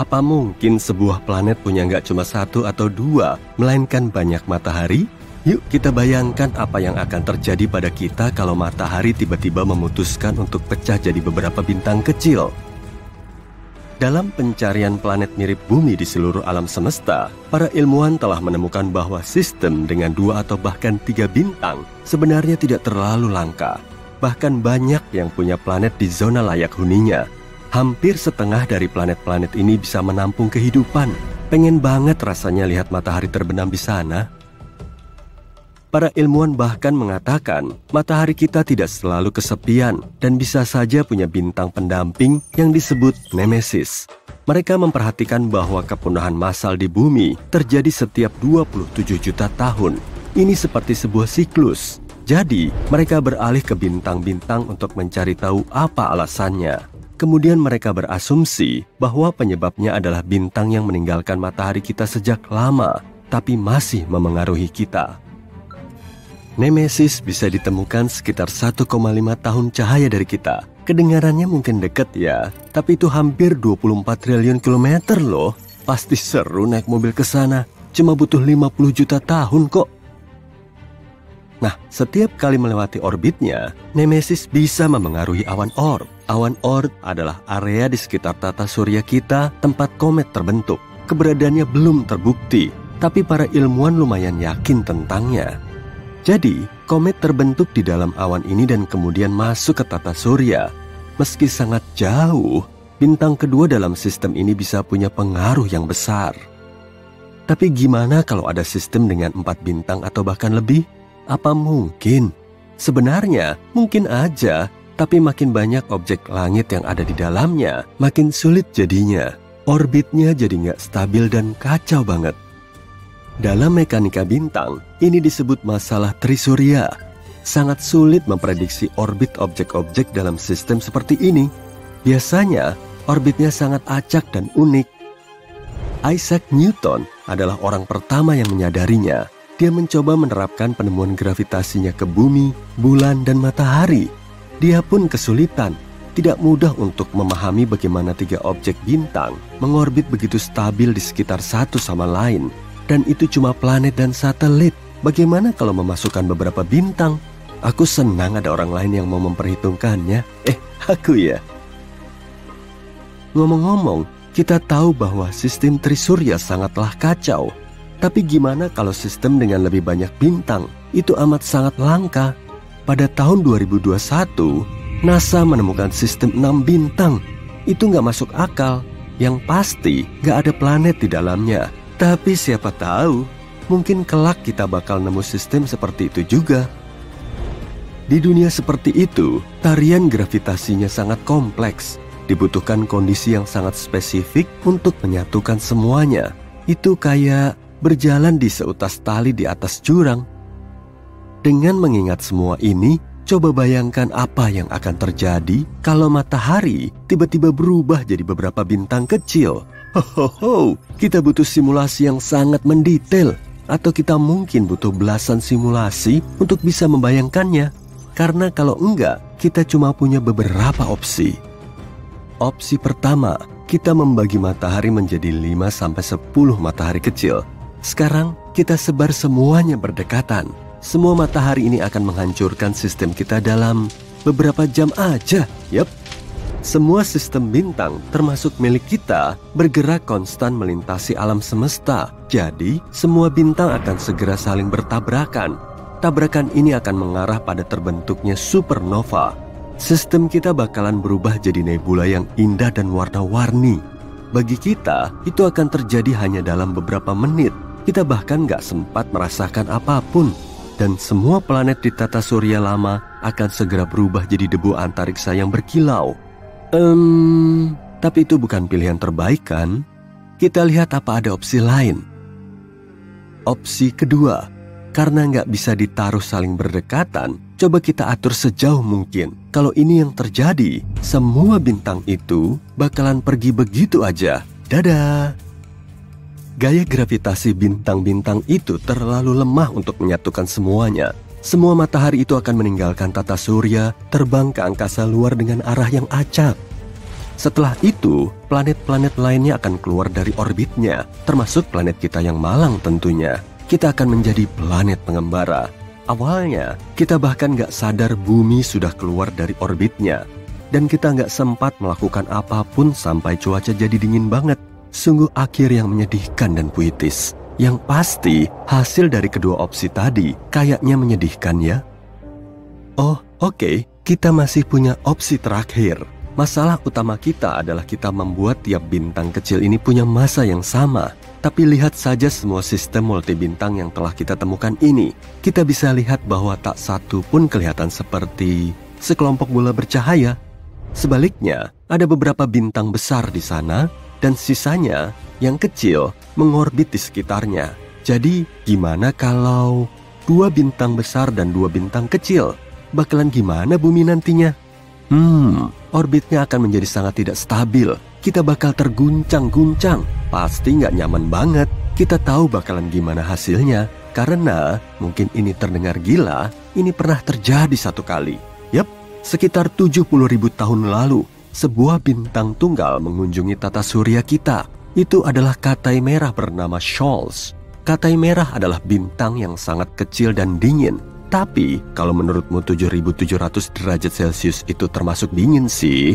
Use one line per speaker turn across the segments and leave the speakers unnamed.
Apa mungkin sebuah planet punya nggak cuma satu atau dua, melainkan banyak matahari? Yuk kita bayangkan apa yang akan terjadi pada kita kalau matahari tiba-tiba memutuskan untuk pecah jadi beberapa bintang kecil. Dalam pencarian planet mirip bumi di seluruh alam semesta, para ilmuwan telah menemukan bahwa sistem dengan 2 atau bahkan 3 bintang sebenarnya tidak terlalu langka. Bahkan banyak yang punya planet di zona layak huninya. Hampir setengah dari planet-planet ini bisa menampung kehidupan. Pengen banget rasanya lihat matahari terbenam di sana. Para ilmuwan bahkan mengatakan matahari kita tidak selalu kesepian dan bisa saja punya bintang pendamping yang disebut Nemesis. Mereka memperhatikan bahwa kepunahan massal di bumi terjadi setiap 27 juta tahun. Ini seperti sebuah siklus. Jadi, mereka beralih ke bintang-bintang untuk mencari tahu apa alasannya. Kemudian mereka berasumsi bahwa penyebabnya adalah bintang yang meninggalkan matahari kita sejak lama, tapi masih memengaruhi kita. Nemesis bisa ditemukan sekitar 1,5 tahun cahaya dari kita. Kedengarannya mungkin dekat ya, tapi itu hampir 24 triliun kilometer loh. Pasti seru naik mobil ke sana, cuma butuh 50 juta tahun kok. Nah, setiap kali melewati orbitnya, Nemesis bisa memengaruhi awan Oort. Awan Oort adalah area di sekitar tata surya kita tempat komet terbentuk. Keberadaannya belum terbukti, tapi para ilmuwan lumayan yakin tentangnya. Jadi, komet terbentuk di dalam awan ini dan kemudian masuk ke tata surya. Meski sangat jauh, bintang kedua dalam sistem ini bisa punya pengaruh yang besar. Tapi gimana kalau ada sistem dengan 4 bintang atau bahkan lebih? Apa mungkin? Sebenarnya, mungkin aja, tapi makin banyak objek langit yang ada di dalamnya, makin sulit jadinya. Orbitnya jadi nggak stabil dan kacau banget. Dalam mekanika bintang, ini disebut masalah trisurya. Sangat sulit memprediksi orbit objek-objek dalam sistem seperti ini. Biasanya, orbitnya sangat acak dan unik. Isaac Newton adalah orang pertama yang menyadarinya. Dia mencoba menerapkan penemuan gravitasinya ke bumi, bulan, dan matahari. Dia pun kesulitan. Tidak mudah untuk memahami bagaimana 3 objek bintang mengorbit begitu stabil di sekitar satu sama lain. Dan itu cuma planet dan satelit. Bagaimana kalau memasukkan beberapa bintang? Aku senang ada orang lain yang mau memperhitungkannya. Aku ya. Ngomong-ngomong, kita tahu bahwa sistem trisurya sangatlah kacau. Tapi gimana kalau sistem dengan lebih banyak bintang? Itu amat sangat langka. Pada tahun 2021, NASA menemukan sistem 6 bintang. Itu nggak masuk akal. Yang pasti nggak ada planet di dalamnya. Tapi siapa tahu, mungkin kelak kita bakal nemu sistem seperti itu juga. Di dunia seperti itu, tarian gravitasinya sangat kompleks. Dibutuhkan kondisi yang sangat spesifik untuk menyatukan semuanya. Itu kayak berjalan di seutas tali di atas jurang. Dengan mengingat semua ini, coba bayangkan apa yang akan terjadi kalau matahari tiba-tiba berubah jadi beberapa bintang kecil. Kita butuh simulasi yang sangat mendetail, atau kita mungkin butuh belasan simulasi untuk bisa membayangkannya. Karena kalau enggak, kita cuma punya beberapa opsi. Opsi pertama, kita membagi matahari menjadi 5-10 matahari kecil. Sekarang, kita sebar semuanya berdekatan. Semua matahari ini akan menghancurkan sistem kita dalam beberapa jam aja. Yup. Semua sistem bintang, termasuk milik kita, bergerak konstan melintasi alam semesta. Jadi, semua bintang akan segera saling bertabrakan. Tabrakan ini akan mengarah pada terbentuknya supernova. Sistem kita bakalan berubah jadi nebula yang indah dan warna-warni. Bagi kita, itu akan terjadi hanya dalam beberapa menit. Kita bahkan nggak sempat merasakan apapun. Dan semua planet di tata surya lama akan segera berubah jadi debu antariksa yang berkilau. Tapi itu bukan pilihan terbaik kan? Kita lihat apa ada opsi lain. Opsi kedua, karena nggak bisa ditaruh saling berdekatan, coba kita atur sejauh mungkin. Kalau ini yang terjadi, semua bintang itu bakalan pergi begitu aja. Dadah! Gaya gravitasi bintang-bintang itu terlalu lemah untuk menyatukan semuanya. Semua matahari itu akan meninggalkan tata surya, terbang ke angkasa luar dengan arah yang acak. Setelah itu, planet-planet lainnya akan keluar dari orbitnya, termasuk planet kita yang malang tentunya. Kita akan menjadi planet pengembara. Awalnya, kita bahkan gak sadar bumi sudah keluar dari orbitnya. Dan kita gak sempat melakukan apapun sampai cuaca jadi dingin banget. Sungguh akhir yang menyedihkan dan puitis. Yang pasti, hasil dari kedua opsi tadi kayaknya menyedihkan ya. Oh, oke, kita masih punya opsi terakhir. Masalah utama kita adalah kita membuat tiap bintang kecil ini punya massa yang sama. Tapi lihat saja semua sistem multibintang yang telah kita temukan ini. Kita bisa lihat bahwa tak satu pun kelihatan seperti sekelompok bola bercahaya. Sebaliknya, ada beberapa bintang besar di sana, dan sisanya yang kecil mengorbit di sekitarnya. Jadi, gimana kalau 2 bintang besar dan 2 bintang kecil? Bakalan gimana bumi nantinya? Orbitnya akan menjadi sangat tidak stabil. Kita bakal terguncang-guncang. Pasti nggak nyaman banget. Kita tahu bakalan gimana hasilnya. Karena mungkin ini terdengar gila, ini pernah terjadi satu kali. Yap, sekitar 70.000 tahun lalu, sebuah bintang tunggal mengunjungi tata surya kita. Itu adalah Katai Merah bernama Scholz. Katai Merah adalah bintang yang sangat kecil dan dingin. Tapi, kalau menurutmu 7.700 derajat Celcius itu termasuk dingin sih.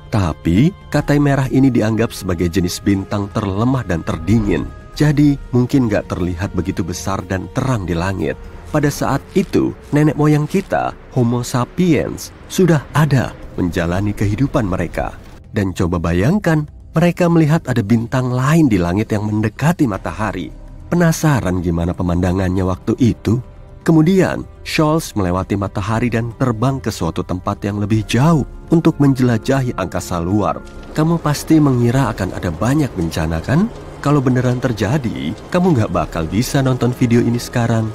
Tapi, Katai Merah ini dianggap sebagai jenis bintang terlemah dan terdingin. Jadi, mungkin gak terlihat begitu besar dan terang di langit. Pada saat itu, nenek moyang kita, Homo sapiens, sudah ada menjalani kehidupan mereka. Dan coba bayangkan, mereka melihat ada bintang lain di langit yang mendekati matahari. Penasaran gimana pemandangannya waktu itu? Kemudian, Scholz melewati matahari dan terbang ke suatu tempat yang lebih jauh untuk menjelajahi angkasa luar. Kamu pasti mengira akan ada banyak bencana kan? Kalau beneran terjadi, kamu gak bakal bisa nonton video ini sekarang.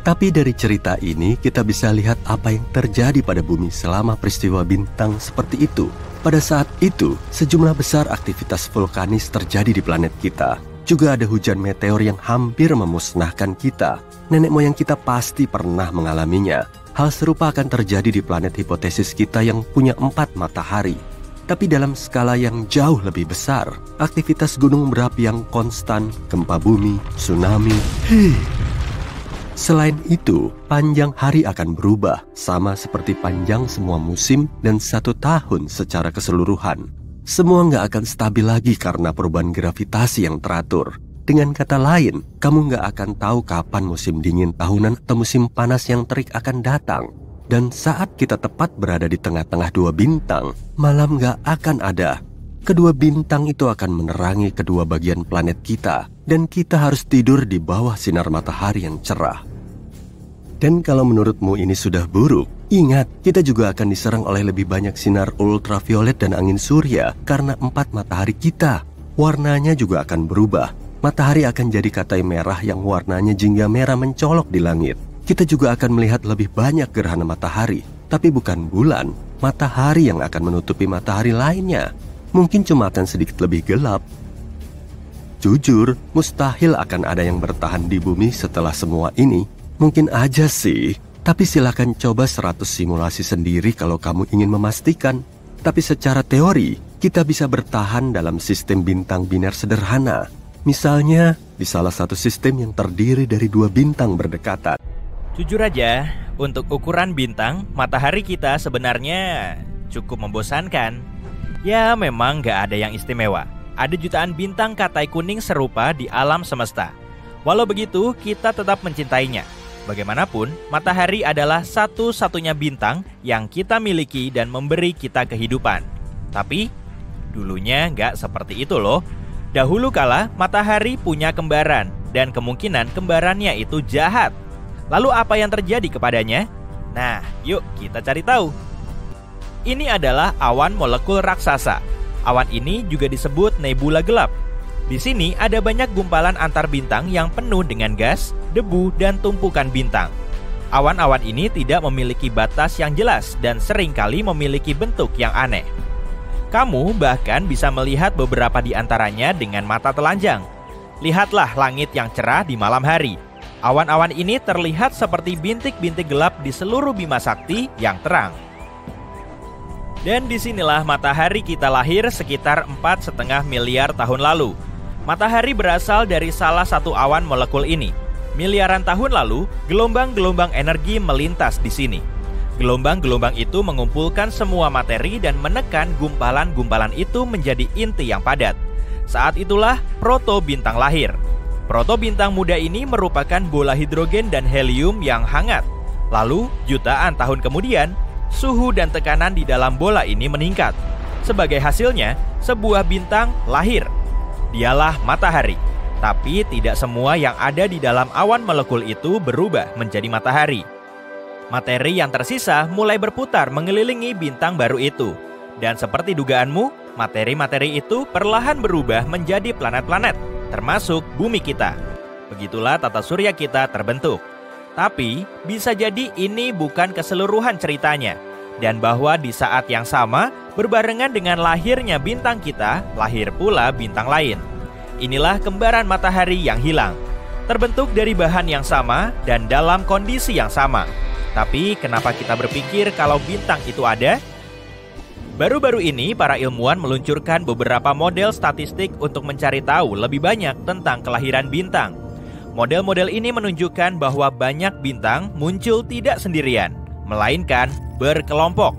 Tapi dari cerita ini, kita bisa lihat apa yang terjadi pada bumi selama peristiwa bintang seperti itu. Pada saat itu, sejumlah besar aktivitas vulkanis terjadi di planet kita. Juga ada hujan meteor yang hampir memusnahkan kita. Nenek moyang kita pasti pernah mengalaminya. Hal serupa akan terjadi di planet hipotesis kita yang punya 4 matahari. Tapi dalam skala yang jauh lebih besar, aktivitas gunung berapi yang konstan, gempa bumi, tsunami. Selain itu, panjang hari akan berubah, sama seperti panjang semua musim dan 1 tahun secara keseluruhan. Semua nggak akan stabil lagi karena perubahan gravitasi yang teratur. Dengan kata lain, kamu nggak akan tahu kapan musim dingin tahunan atau musim panas yang terik akan datang. Dan saat kita tepat berada di tengah-tengah 2 bintang, malam nggak akan ada. Kedua bintang itu akan menerangi kedua bagian planet kita, dan kita harus tidur di bawah sinar matahari yang cerah. Dan kalau menurutmu ini sudah buruk, ingat, kita juga akan diserang oleh lebih banyak sinar ultraviolet dan angin surya karena 4 matahari kita. Warnanya juga akan berubah. Matahari akan jadi katai merah yang warnanya jingga merah mencolok di langit. Kita juga akan melihat lebih banyak gerhana matahari, tapi bukan bulan, matahari yang akan menutupi matahari lainnya. Mungkin cuma akan sedikit lebih gelap. Jujur, mustahil akan ada yang bertahan di bumi setelah semua ini. Mungkin aja sih, tapi silakan coba 100 simulasi sendiri kalau kamu ingin memastikan. Tapi secara teori, kita bisa bertahan dalam sistem bintang biner sederhana. Misalnya, di salah satu sistem yang terdiri dari 2 bintang berdekatan.
Jujur aja, untuk ukuran bintang, matahari kita sebenarnya cukup membosankan. Ya, memang gak ada yang istimewa. Ada jutaan bintang katai kuning serupa di alam semesta. Walau begitu, kita tetap mencintainya. Bagaimanapun, matahari adalah satu-satunya bintang yang kita miliki dan memberi kita kehidupan. Tapi, dulunya nggak seperti itu loh. Dahulu kala, matahari punya kembaran, dan kemungkinan kembarannya itu jahat. Lalu apa yang terjadi kepadanya? Nah, yuk kita cari tahu. Ini adalah awan molekul raksasa. Awan ini juga disebut nebula gelap. Di sini ada banyak gumpalan antar bintang yang penuh dengan gas, debu, dan tumpukan bintang. Awan-awan ini tidak memiliki batas yang jelas dan seringkali memiliki bentuk yang aneh. Kamu bahkan bisa melihat beberapa di antaranya dengan mata telanjang. Lihatlah langit yang cerah di malam hari. Awan-awan ini terlihat seperti bintik-bintik gelap di seluruh Bima Sakti yang terang. Dan disinilah matahari kita lahir sekitar 4,5 miliar tahun lalu. Matahari berasal dari salah satu awan molekul ini. Miliaran tahun lalu, gelombang-gelombang energi melintas di sini. Gelombang-gelombang itu mengumpulkan semua materi dan menekan gumpalan-gumpalan itu menjadi inti yang padat. Saat itulah protobintang lahir. Protobintang muda ini merupakan bola hidrogen dan helium yang hangat. Lalu, jutaan tahun kemudian, suhu dan tekanan di dalam bola ini meningkat. Sebagai hasilnya, sebuah bintang lahir. Dialah matahari. Tapi tidak semua yang ada di dalam awan molekul itu berubah menjadi matahari. Materi yang tersisa mulai berputar mengelilingi bintang baru itu. Dan seperti dugaanmu, materi-materi itu perlahan berubah menjadi planet-planet, termasuk bumi kita. Begitulah tata surya kita terbentuk. Tapi, bisa jadi ini bukan keseluruhan ceritanya. Dan bahwa di saat yang sama, berbarengan dengan lahirnya bintang kita, lahir pula bintang lain. Inilah kembaran matahari yang hilang. Terbentuk dari bahan yang sama dan dalam kondisi yang sama. Tapi, kenapa kita berpikir kalau bintang itu ada? Baru-baru ini, para ilmuwan meluncurkan beberapa model statistik untuk mencari tahu lebih banyak tentang kelahiran bintang. Model-model ini menunjukkan bahwa banyak bintang muncul tidak sendirian, melainkan berkelompok,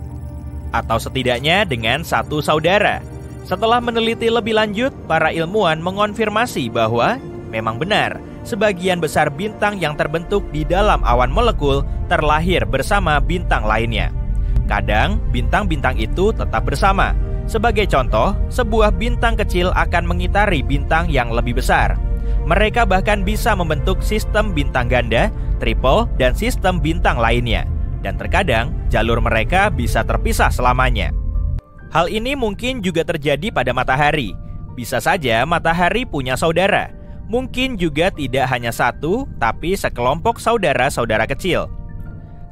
atau setidaknya dengan satu saudara. Setelah meneliti lebih lanjut, para ilmuwan mengonfirmasi bahwa memang benar, sebagian besar bintang yang terbentuk di dalam awan molekul terlahir bersama bintang lainnya. Kadang, bintang-bintang itu tetap bersama. Sebagai contoh, sebuah bintang kecil akan mengitari bintang yang lebih besar. Mereka bahkan bisa membentuk sistem bintang ganda, triple, dan sistem bintang lainnya. Dan terkadang, jalur mereka bisa terpisah selamanya. Hal ini mungkin juga terjadi pada matahari. Bisa saja matahari punya saudara. Mungkin juga tidak hanya satu, tapi sekelompok saudara-saudara kecil.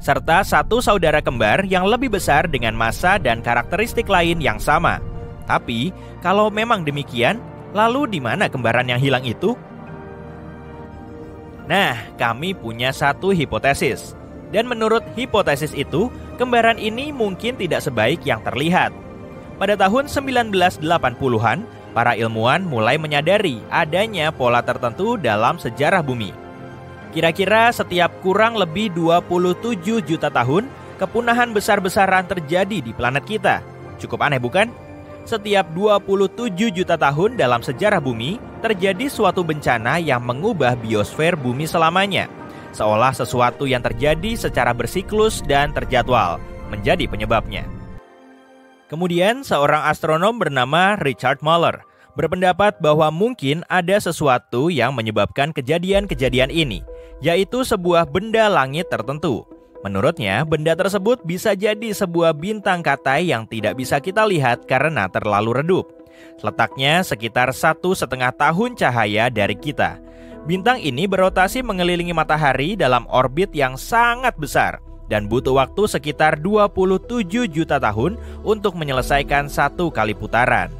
Serta satu saudara kembar yang lebih besar dengan massa dan karakteristik lain yang sama. Tapi, kalau memang demikian, lalu di mana kembaran yang hilang itu? Nah, kami punya satu hipotesis. Dan menurut hipotesis itu, kembaran ini mungkin tidak sebaik yang terlihat. Pada tahun 1980-an, para ilmuwan mulai menyadari adanya pola tertentu dalam sejarah bumi. Kira-kira setiap kurang lebih 27 juta tahun, kepunahan besar-besaran terjadi di planet kita. Cukup aneh bukan? Setiap 27 juta tahun dalam sejarah bumi, terjadi suatu bencana yang mengubah biosfer bumi selamanya. Seolah sesuatu yang terjadi secara bersiklus dan terjadwal menjadi penyebabnya. Kemudian seorang astronom bernama Richard Muller berpendapat bahwa mungkin ada sesuatu yang menyebabkan kejadian-kejadian ini, yaitu sebuah benda langit tertentu. Menurutnya, benda tersebut bisa jadi sebuah bintang katai yang tidak bisa kita lihat karena terlalu redup. Letaknya sekitar 1,5 tahun cahaya dari kita. Bintang ini berotasi mengelilingi matahari dalam orbit yang sangat besar dan butuh waktu sekitar 27 juta tahun untuk menyelesaikan satu kali putaran.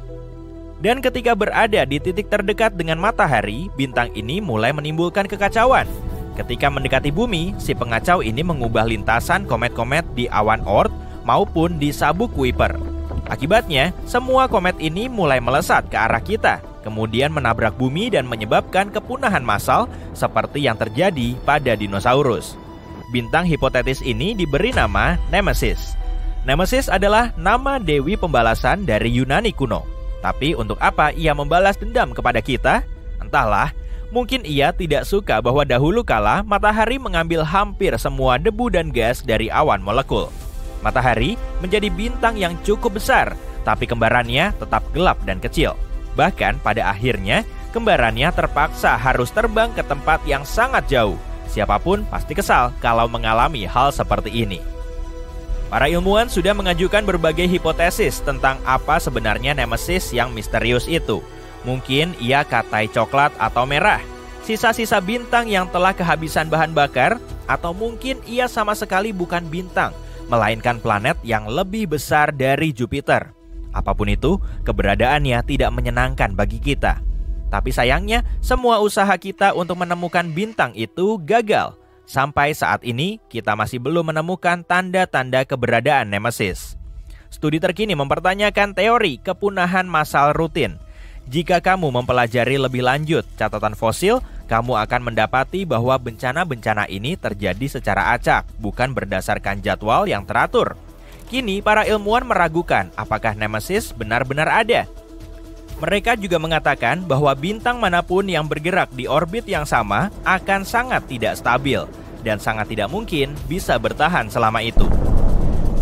Dan ketika berada di titik terdekat dengan matahari, bintang ini mulai menimbulkan kekacauan. Ketika mendekati bumi, si pengacau ini mengubah lintasan komet-komet di awan Oort maupun di sabuk Kuiper. Akibatnya, semua komet ini mulai melesat ke arah kita, kemudian menabrak bumi dan menyebabkan kepunahan massal seperti yang terjadi pada dinosaurus. Bintang hipotetis ini diberi nama Nemesis. Nemesis adalah nama dewi pembalasan dari Yunani kuno. Tapi untuk apa ia membalas dendam kepada kita? Entahlah. Mungkin ia tidak suka bahwa dahulu kala matahari mengambil hampir semua debu dan gas dari awan molekul. Matahari menjadi bintang yang cukup besar, tapi kembarannya tetap gelap dan kecil. Bahkan pada akhirnya, kembarannya terpaksa harus terbang ke tempat yang sangat jauh. Siapapun pasti kesal kalau mengalami hal seperti ini. Para ilmuwan sudah mengajukan berbagai hipotesis tentang apa sebenarnya Nemesis yang misterius itu. Mungkin ia katai coklat atau merah, sisa-sisa bintang yang telah kehabisan bahan bakar, atau mungkin ia sama sekali bukan bintang, melainkan planet yang lebih besar dari Jupiter. Apapun itu, keberadaannya tidak menyenangkan bagi kita. Tapi sayangnya, semua usaha kita untuk menemukan bintang itu gagal. Sampai saat ini, kita masih belum menemukan tanda-tanda keberadaan Nemesis. Studi terkini mempertanyakan teori kepunahan massal rutin. Jika kamu mempelajari lebih lanjut catatan fosil, kamu akan mendapati bahwa bencana-bencana ini terjadi secara acak, bukan berdasarkan jadwal yang teratur. Kini, para ilmuwan meragukan apakah Nemesis benar-benar ada. Mereka juga mengatakan bahwa bintang manapun yang bergerak di orbit yang sama akan sangat tidak stabil dan sangat tidak mungkin bisa bertahan selama itu.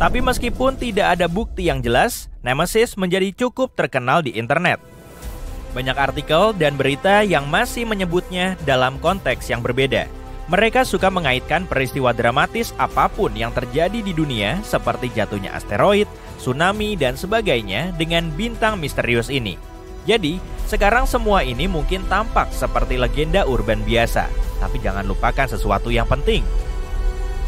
Tapi meskipun tidak ada bukti yang jelas, Nemesis menjadi cukup terkenal di internet. Banyak artikel dan berita yang masih menyebutnya dalam konteks yang berbeda. Mereka suka mengaitkan peristiwa dramatis apapun yang terjadi di dunia seperti jatuhnya asteroid, tsunami, dan sebagainya dengan bintang misterius ini. Jadi, sekarang semua ini mungkin tampak seperti legenda urban biasa, tapi jangan lupakan sesuatu yang penting.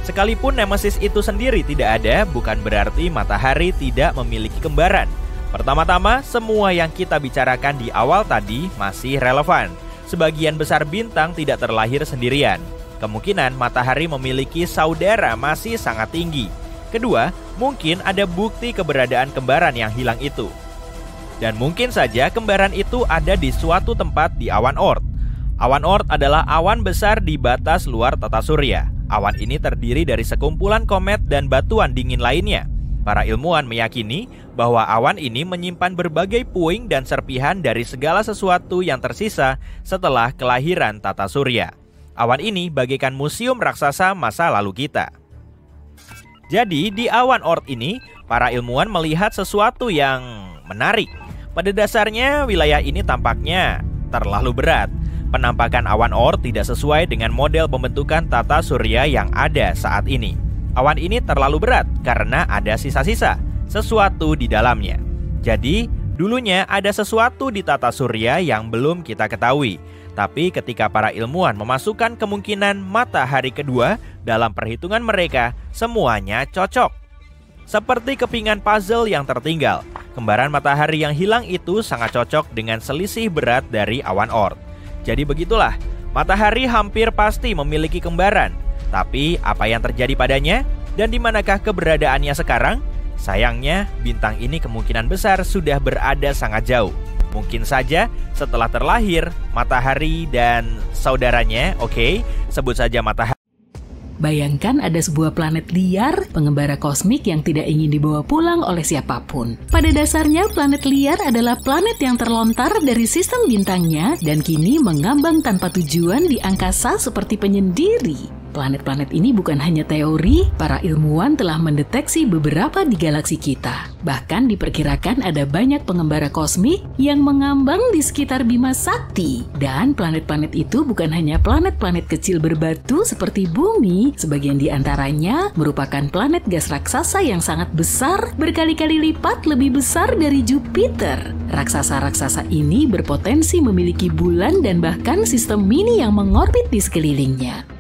Sekalipun Nemesis itu sendiri tidak ada, bukan berarti matahari tidak memiliki kembaran. Pertama-tama, semua yang kita bicarakan di awal tadi masih relevan. Sebagian besar bintang tidak terlahir sendirian. Kemungkinan matahari memiliki saudara masih sangat tinggi. Kedua, mungkin ada bukti keberadaan kembaran yang hilang itu. Dan mungkin saja kembaran itu ada di suatu tempat di awan Oort. Awan Oort adalah awan besar di batas luar tata surya. Awan ini terdiri dari sekumpulan komet dan batuan dingin lainnya. Para ilmuwan meyakini bahwa awan ini menyimpan berbagai puing dan serpihan dari segala sesuatu yang tersisa setelah kelahiran tata surya. Awan ini bagaikan museum raksasa masa lalu kita. Jadi di awan Oort ini, para ilmuwan melihat sesuatu yang menarik. Pada dasarnya, wilayah ini tampaknya terlalu berat. Penampakan awan Oort tidak sesuai dengan model pembentukan tata surya yang ada saat ini. Awan ini terlalu berat karena ada sisa-sisa, sesuatu di dalamnya. Jadi, dulunya ada sesuatu di tata surya yang belum kita ketahui. Tapi ketika para ilmuwan memasukkan kemungkinan matahari kedua dalam perhitungan mereka, semuanya cocok. Seperti kepingan puzzle yang tertinggal, kembaran matahari yang hilang itu sangat cocok dengan selisih berat dari awan Oort. Jadi begitulah, matahari hampir pasti memiliki kembaran. Tapi apa yang terjadi padanya? Dan di manakah keberadaannya sekarang? Sayangnya, bintang ini kemungkinan besar sudah berada sangat jauh. Mungkin saja setelah terlahir, matahari dan saudaranya, sebut saja matahari.
Bayangkan ada sebuah planet liar, pengembara kosmik yang tidak ingin dibawa pulang oleh siapapun. Pada dasarnya, planet liar adalah planet yang terlontar dari sistem bintangnya dan kini mengambang tanpa tujuan di angkasa seperti penyendiri. Planet-planet ini bukan hanya teori, para ilmuwan telah mendeteksi beberapa di galaksi kita. Bahkan diperkirakan ada banyak pengembara kosmik yang mengambang di sekitar Bima Sakti. Dan planet-planet itu bukan hanya planet-planet kecil berbatu seperti Bumi, sebagian di antaranya merupakan planet gas raksasa yang sangat besar, berkali-kali lipat lebih besar dari Jupiter. Raksasa-raksasa ini berpotensi memiliki bulan dan bahkan sistem mini yang mengorbit di sekelilingnya.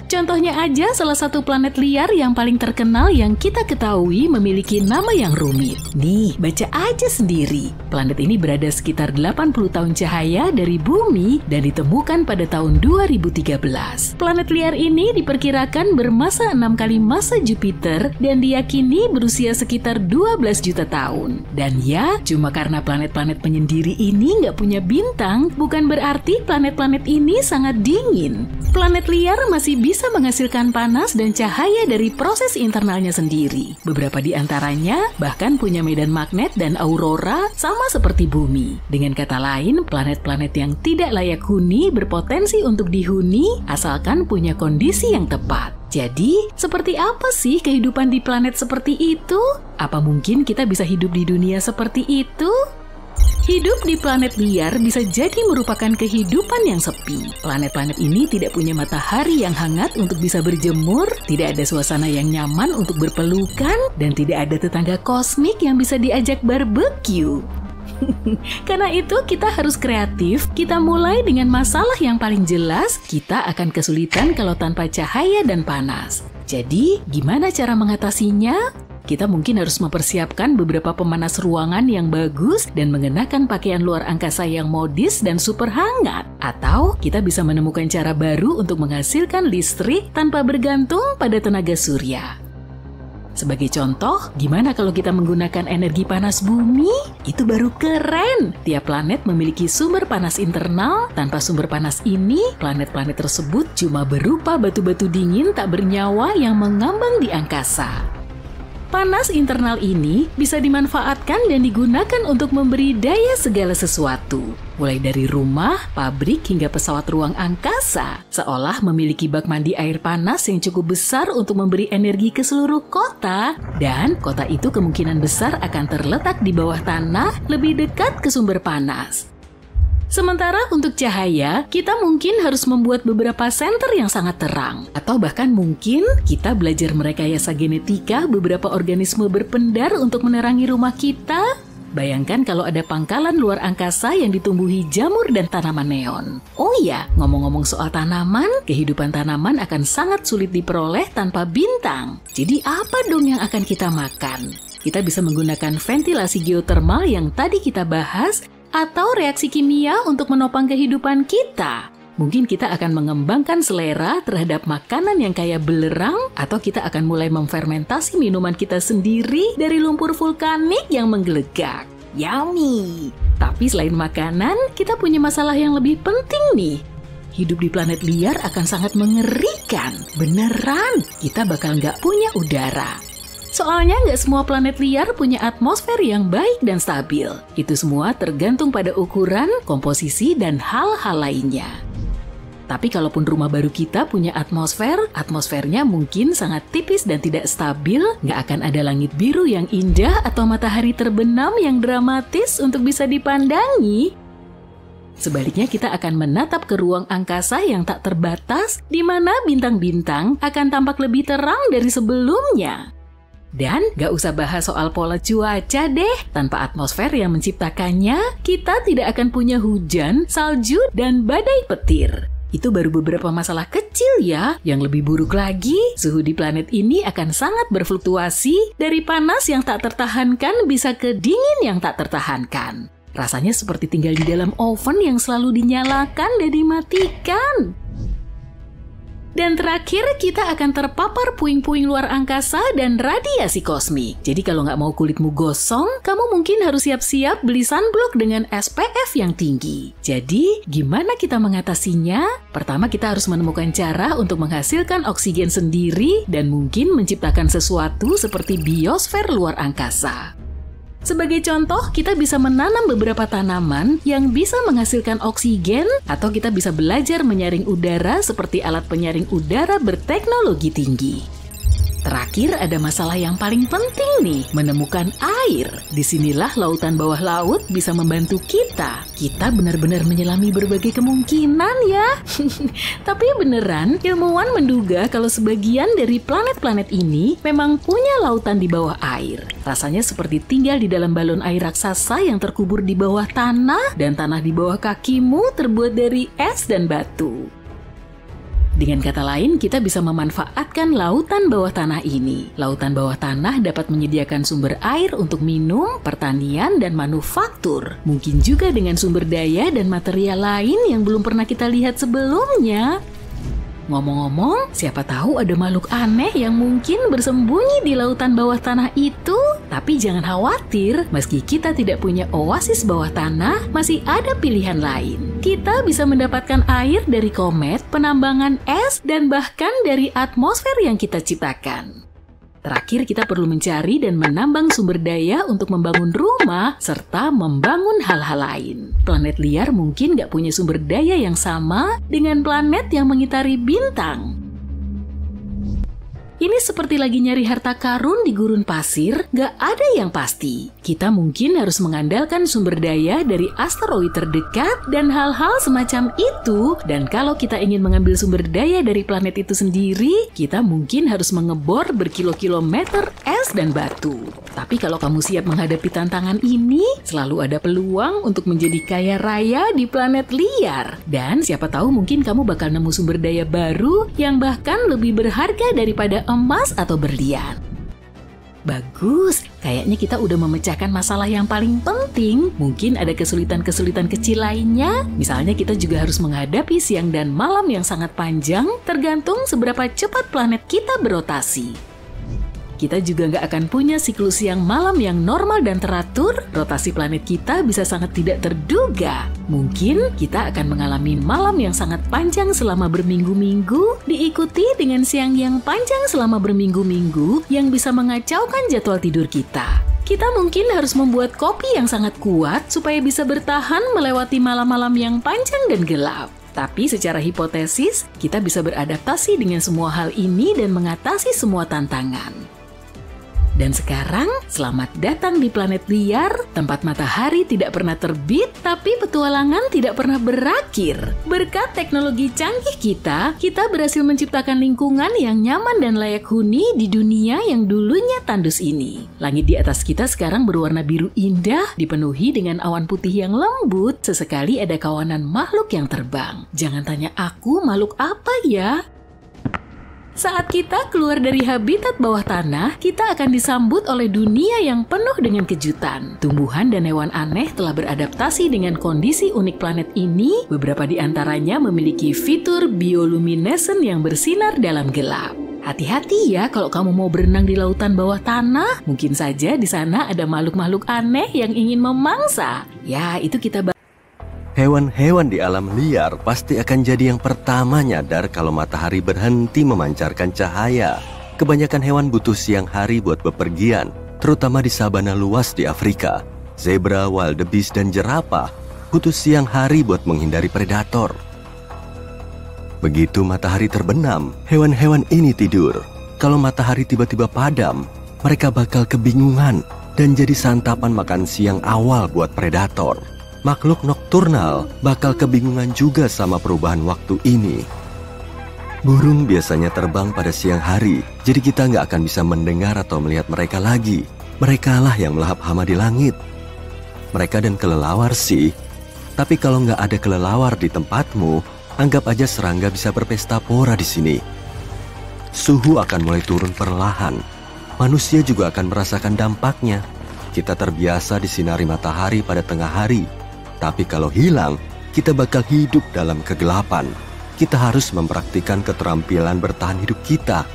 Contohnya aja salah satu planet liar yang paling terkenal yang kita ketahui memiliki nama yang rumit. Nih, baca aja sendiri. Planet ini berada sekitar 80 tahun cahaya dari Bumi dan ditemukan pada tahun 2013. Planet liar ini diperkirakan bermassa 6 kali massa Jupiter dan diyakini berusia sekitar 12 juta tahun. Dan ya, cuma karena planet-planet penyendiri ini nggak punya bintang, bukan berarti planet-planet ini sangat dingin. Planet liar masih bisa menghasilkan panas dan cahaya dari proses internalnya sendiri. Beberapa di antaranya bahkan punya medan magnet dan aurora sama seperti Bumi. Dengan kata lain, planet-planet yang tidak layak huni berpotensi untuk dihuni asalkan punya kondisi yang tepat. Jadi, seperti apa sih kehidupan di planet seperti itu? Apa mungkin kita bisa hidup di dunia seperti itu? Hidup di planet liar bisa jadi merupakan kehidupan yang sepi. Planet-planet ini tidak punya matahari yang hangat untuk bisa berjemur, tidak ada suasana yang nyaman untuk berpelukan, dan tidak ada tetangga kosmik yang bisa diajak barbeque. Karena itu kita harus kreatif, kita mulai dengan masalah yang paling jelas, kita akan kesulitan kalau tanpa cahaya dan panas. Jadi, gimana cara mengatasinya? Kita mungkin harus mempersiapkan beberapa pemanas ruangan yang bagus dan mengenakan pakaian luar angkasa yang modis dan super hangat. Atau kita bisa menemukan cara baru untuk menghasilkan listrik tanpa bergantung pada tenaga surya. Sebagai contoh, gimana kalau kita menggunakan energi panas bumi? Itu baru keren! Tiap planet memiliki sumber panas internal. Tanpa sumber panas ini, planet-planet tersebut cuma berupa batu-batu dingin tak bernyawa yang mengambang di angkasa. Panas internal ini bisa dimanfaatkan dan digunakan untuk memberi daya segala sesuatu. Mulai dari rumah, pabrik, hingga pesawat ruang angkasa. Seolah memiliki bak mandi air panas yang cukup besar untuk memberi energi ke seluruh kota. Dan kota itu kemungkinan besar akan terletak di bawah tanah lebih dekat ke sumber panas. Sementara untuk cahaya, kita mungkin harus membuat beberapa senter yang sangat terang. Atau bahkan mungkin kita belajar merekayasa genetika beberapa organisme berpendar untuk menerangi rumah kita. Bayangkan kalau ada pangkalan luar angkasa yang ditumbuhi jamur dan tanaman neon. Oh iya, ngomong-ngomong soal tanaman, kehidupan tanaman akan sangat sulit diperoleh tanpa bintang. Jadi apa dong yang akan kita makan? Kita bisa menggunakan ventilasi geotermal yang tadi kita bahas, atau reaksi kimia untuk menopang kehidupan kita. Mungkin kita akan mengembangkan selera terhadap makanan yang kaya belerang, atau kita akan mulai memfermentasi minuman kita sendiri dari lumpur vulkanik yang menggelegak. Yummy! Tapi selain makanan, kita punya masalah yang lebih penting nih. Hidup di planet liar akan sangat mengerikan. Beneran, kita bakal nggak punya udara. Soalnya nggak semua planet liar punya atmosfer yang baik dan stabil. Itu semua tergantung pada ukuran, komposisi, dan hal-hal lainnya. Tapi kalaupun rumah baru kita punya atmosfernya mungkin sangat tipis dan tidak stabil, nggak akan ada langit biru yang indah atau matahari terbenam yang dramatis untuk bisa dipandangi. Sebaliknya kita akan menatap ke ruang angkasa yang tak terbatas, di mana bintang-bintang akan tampak lebih terang dari sebelumnya. Dan gak usah bahas soal pola cuaca deh. Tanpa atmosfer yang menciptakannya, kita tidak akan punya hujan, salju, dan badai petir. Itu baru beberapa masalah kecil ya. Yang lebih buruk lagi, suhu di planet ini akan sangat berfluktuasi dari panas yang tak tertahankan bisa ke dingin yang tak tertahankan. Rasanya seperti tinggal di dalam oven yang selalu dinyalakan dan dimatikan. Dan terakhir, kita akan terpapar puing-puing luar angkasa dan radiasi kosmik. Jadi kalau nggak mau kulitmu gosong, kamu mungkin harus siap-siap beli sunblock dengan SPF yang tinggi. Jadi, gimana kita mengatasinya? Pertama, kita harus menemukan cara untuk menghasilkan oksigen sendiri dan mungkin menciptakan sesuatu seperti biosfer luar angkasa. Sebagai contoh, kita bisa menanam beberapa tanaman yang bisa menghasilkan oksigen, atau kita bisa belajar menyaring udara seperti alat penyaring udara berteknologi tinggi. Terakhir, ada masalah yang paling penting nih, menemukan air. Disinilah lautan bawah laut bisa membantu kita. Kita benar-benar menyelami berbagai kemungkinan ya. Tapi beneran, ilmuwan menduga kalau sebagian dari planet-planet ini memang punya lautan di bawah air. Rasanya seperti tinggal di dalam balon air raksasa yang terkubur di bawah tanah, dan tanah di bawah kakimu terbuat dari es dan batu. Dengan kata lain, kita bisa memanfaatkan lautan bawah tanah ini. Lautan bawah tanah dapat menyediakan sumber air untuk minum, pertanian, dan manufaktur. Mungkin juga dengan sumber daya dan material lain yang belum pernah kita lihat sebelumnya. Ngomong-ngomong, siapa tahu ada makhluk aneh yang mungkin bersembunyi di lautan bawah tanah itu. Tapi jangan khawatir, meski kita tidak punya oasis bawah tanah, masih ada pilihan lain. Kita bisa mendapatkan air dari komet, penambangan es, dan bahkan dari atmosfer yang kita ciptakan. Terakhir, kita perlu mencari dan menambang sumber daya untuk membangun rumah, serta membangun hal-hal lain. Planet liar mungkin nggak punya sumber daya yang sama dengan planet yang mengitari bintang. Ini seperti lagi nyari harta karun di gurun pasir, gak ada yang pasti. Kita mungkin harus mengandalkan sumber daya dari asteroid terdekat dan hal-hal semacam itu. Dan kalau kita ingin mengambil sumber daya dari planet itu sendiri, kita mungkin harus mengebor berkilo-kilometer es dan batu. Tapi kalau kamu siap menghadapi tantangan ini, selalu ada peluang untuk menjadi kaya raya di planet liar. Dan siapa tahu mungkin kamu bakal nemu sumber daya baru yang bahkan lebih berharga daripada emas atau berlian. Bagus, kayaknya kita udah memecahkan masalah yang paling penting. Mungkin ada kesulitan-kesulitan kecil lainnya. Misalnya kita juga harus menghadapi siang dan malam yang sangat panjang, tergantung seberapa cepat planet kita berotasi. kita juga nggak akan punya siklus siang malam yang normal dan teratur. Rotasi planet kita bisa sangat tidak terduga. Mungkin kita akan mengalami malam yang sangat panjang selama berminggu-minggu, diikuti dengan siang yang panjang selama berminggu-minggu yang bisa mengacaukan jadwal tidur kita. Kita mungkin harus membuat kopi yang sangat kuat supaya bisa bertahan melewati malam-malam yang panjang dan gelap. Tapi secara hipotesis, kita bisa beradaptasi dengan semua hal ini dan mengatasi semua tantangan. Dan sekarang, selamat datang di planet liar, tempat matahari tidak pernah terbit, tapi petualangan tidak pernah berakhir. Berkat teknologi canggih kita berhasil menciptakan lingkungan yang nyaman dan layak huni di dunia yang dulunya tandus ini. Langit di atas kita sekarang berwarna biru indah, dipenuhi dengan awan putih yang lembut. Sesekali ada kawanan makhluk yang terbang. Jangan tanya aku, makhluk apa ya? Saat kita keluar dari habitat bawah tanah, kita akan disambut oleh dunia yang penuh dengan kejutan. Tumbuhan dan hewan aneh telah beradaptasi dengan kondisi unik planet ini. Beberapa di antaranya memiliki fitur bioluminescent yang bersinar dalam gelap. Hati-hati ya kalau kamu mau berenang di lautan bawah tanah. Mungkin saja di sana ada makhluk-makhluk aneh yang ingin memangsa. Ya, itu kita
Hewan-hewan di alam liar pasti akan jadi yang pertama nyadar kalau matahari berhenti memancarkan cahaya. Kebanyakan hewan butuh siang hari buat bepergian, terutama di sabana luas di Afrika. Zebra, wildebeest, dan jerapah butuh siang hari buat menghindari predator. Begitu matahari terbenam, hewan-hewan ini tidur. Kalau matahari tiba-tiba padam, mereka bakal kebingungan dan jadi santapan makan siang awal buat predator. Makhluk nokturnal bakal kebingungan juga sama perubahan waktu ini. Burung biasanya terbang pada siang hari, jadi kita nggak akan bisa mendengar atau melihat mereka lagi. Merekalah yang melahap hama di langit. Mereka dan kelelawar sih. Tapi kalau nggak ada kelelawar di tempatmu, anggap aja serangga bisa berpesta pora di sini. Suhu akan mulai turun perlahan. Manusia juga akan merasakan dampaknya. Kita terbiasa disinari matahari pada tengah hari. Tapi kalau hilang, kita bakal hidup dalam kegelapan. Kita harus mempraktikkan keterampilan bertahan hidup kita.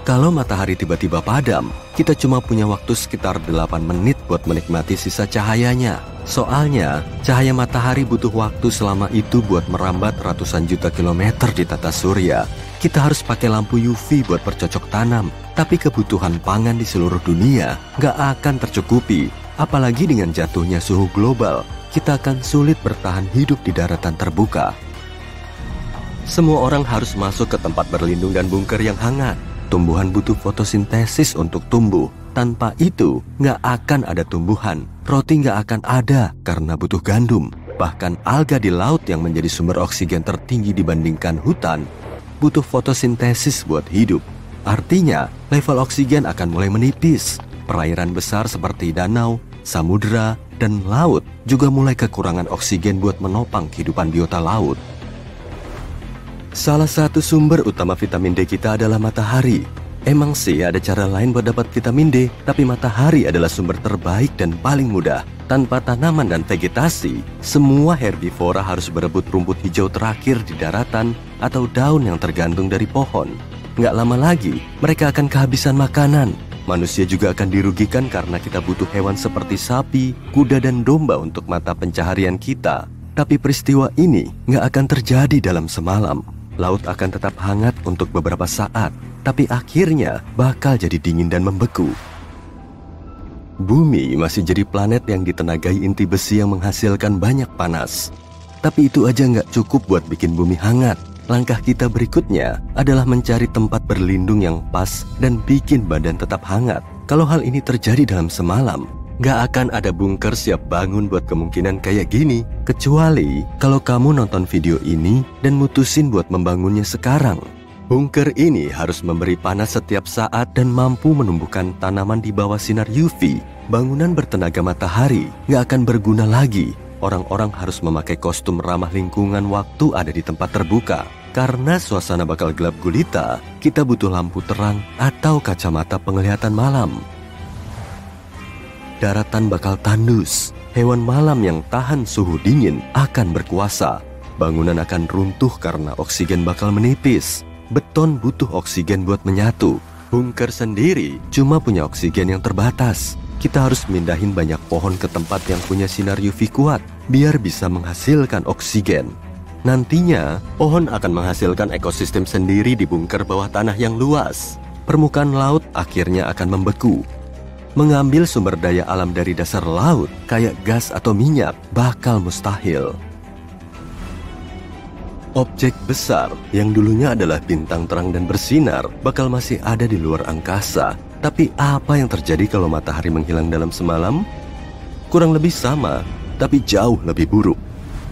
Kalau matahari tiba-tiba padam, kita cuma punya waktu sekitar 8 menit buat menikmati sisa cahayanya. Soalnya, cahaya matahari butuh waktu selama itu buat merambat ratusan juta kilometer di tata surya. Kita harus pakai lampu UV buat bercocok tanam. Tapi kebutuhan pangan di seluruh dunia nggak akan tercukupi. Apalagi dengan jatuhnya suhu global, kita akan sulit bertahan hidup di daratan terbuka. Semua orang harus masuk ke tempat berlindung dan bunker yang hangat. Tumbuhan butuh fotosintesis untuk tumbuh. Tanpa itu, nggak akan ada tumbuhan. Roti nggak akan ada karena butuh gandum. Bahkan alga di laut yang menjadi sumber oksigen tertinggi dibandingkan hutan, butuh fotosintesis buat hidup. Artinya, level oksigen akan mulai menipis. Perairan besar seperti danau, samudera, dan laut juga mulai kekurangan oksigen buat menopang kehidupan biota laut. Salah satu sumber utama vitamin D kita adalah matahari. Emang sih ada cara lain buat dapat vitamin D, tapi matahari adalah sumber terbaik dan paling mudah. Tanpa tanaman dan vegetasi, semua herbivora harus berebut rumput hijau terakhir di daratan atau daun yang tergantung dari pohon. Nggak lama lagi, mereka akan kehabisan makanan. Manusia juga akan dirugikan karena kita butuh hewan seperti sapi, kuda, dan domba untuk mata pencaharian kita. Tapi peristiwa ini nggak akan terjadi dalam semalam. Laut akan tetap hangat untuk beberapa saat, tapi akhirnya bakal jadi dingin dan membeku. Bumi masih jadi planet yang ditenagai inti besi yang menghasilkan banyak panas. Tapi itu aja nggak cukup buat bikin bumi hangat. Langkah kita berikutnya adalah mencari tempat berlindung yang pas dan bikin badan tetap hangat. Kalau hal ini terjadi dalam semalam, nggak akan ada bunker siap bangun buat kemungkinan kayak gini. Kecuali kalau kamu nonton video ini dan mutusin buat membangunnya sekarang. Bunker ini harus memberi panas setiap saat dan mampu menumbuhkan tanaman di bawah sinar UV. Bangunan bertenaga matahari nggak akan berguna lagi. Orang-orang harus memakai kostum ramah lingkungan waktu ada di tempat terbuka. Karena suasana bakal gelap gulita, kita butuh lampu terang atau kacamata penglihatan malam. Daratan bakal tandus. Hewan malam yang tahan suhu dingin akan berkuasa. Bangunan akan runtuh karena oksigen bakal menipis. Beton butuh oksigen buat menyatu. Bunker sendiri cuma punya oksigen yang terbatas. Kita harus mindahin banyak pohon ke tempat yang punya sinar UV kuat biar bisa menghasilkan oksigen. Nantinya, pohon akan menghasilkan ekosistem sendiri di bunker bawah tanah yang luas. Permukaan laut akhirnya akan membeku. Mengambil sumber daya alam dari dasar laut, kayak gas atau minyak, bakal mustahil. Objek besar yang dulunya adalah bintang terang dan bersinar bakal masih ada di luar angkasa. Tapi apa yang terjadi kalau matahari menghilang dalam semalam? Kurang lebih sama, tapi jauh lebih buruk.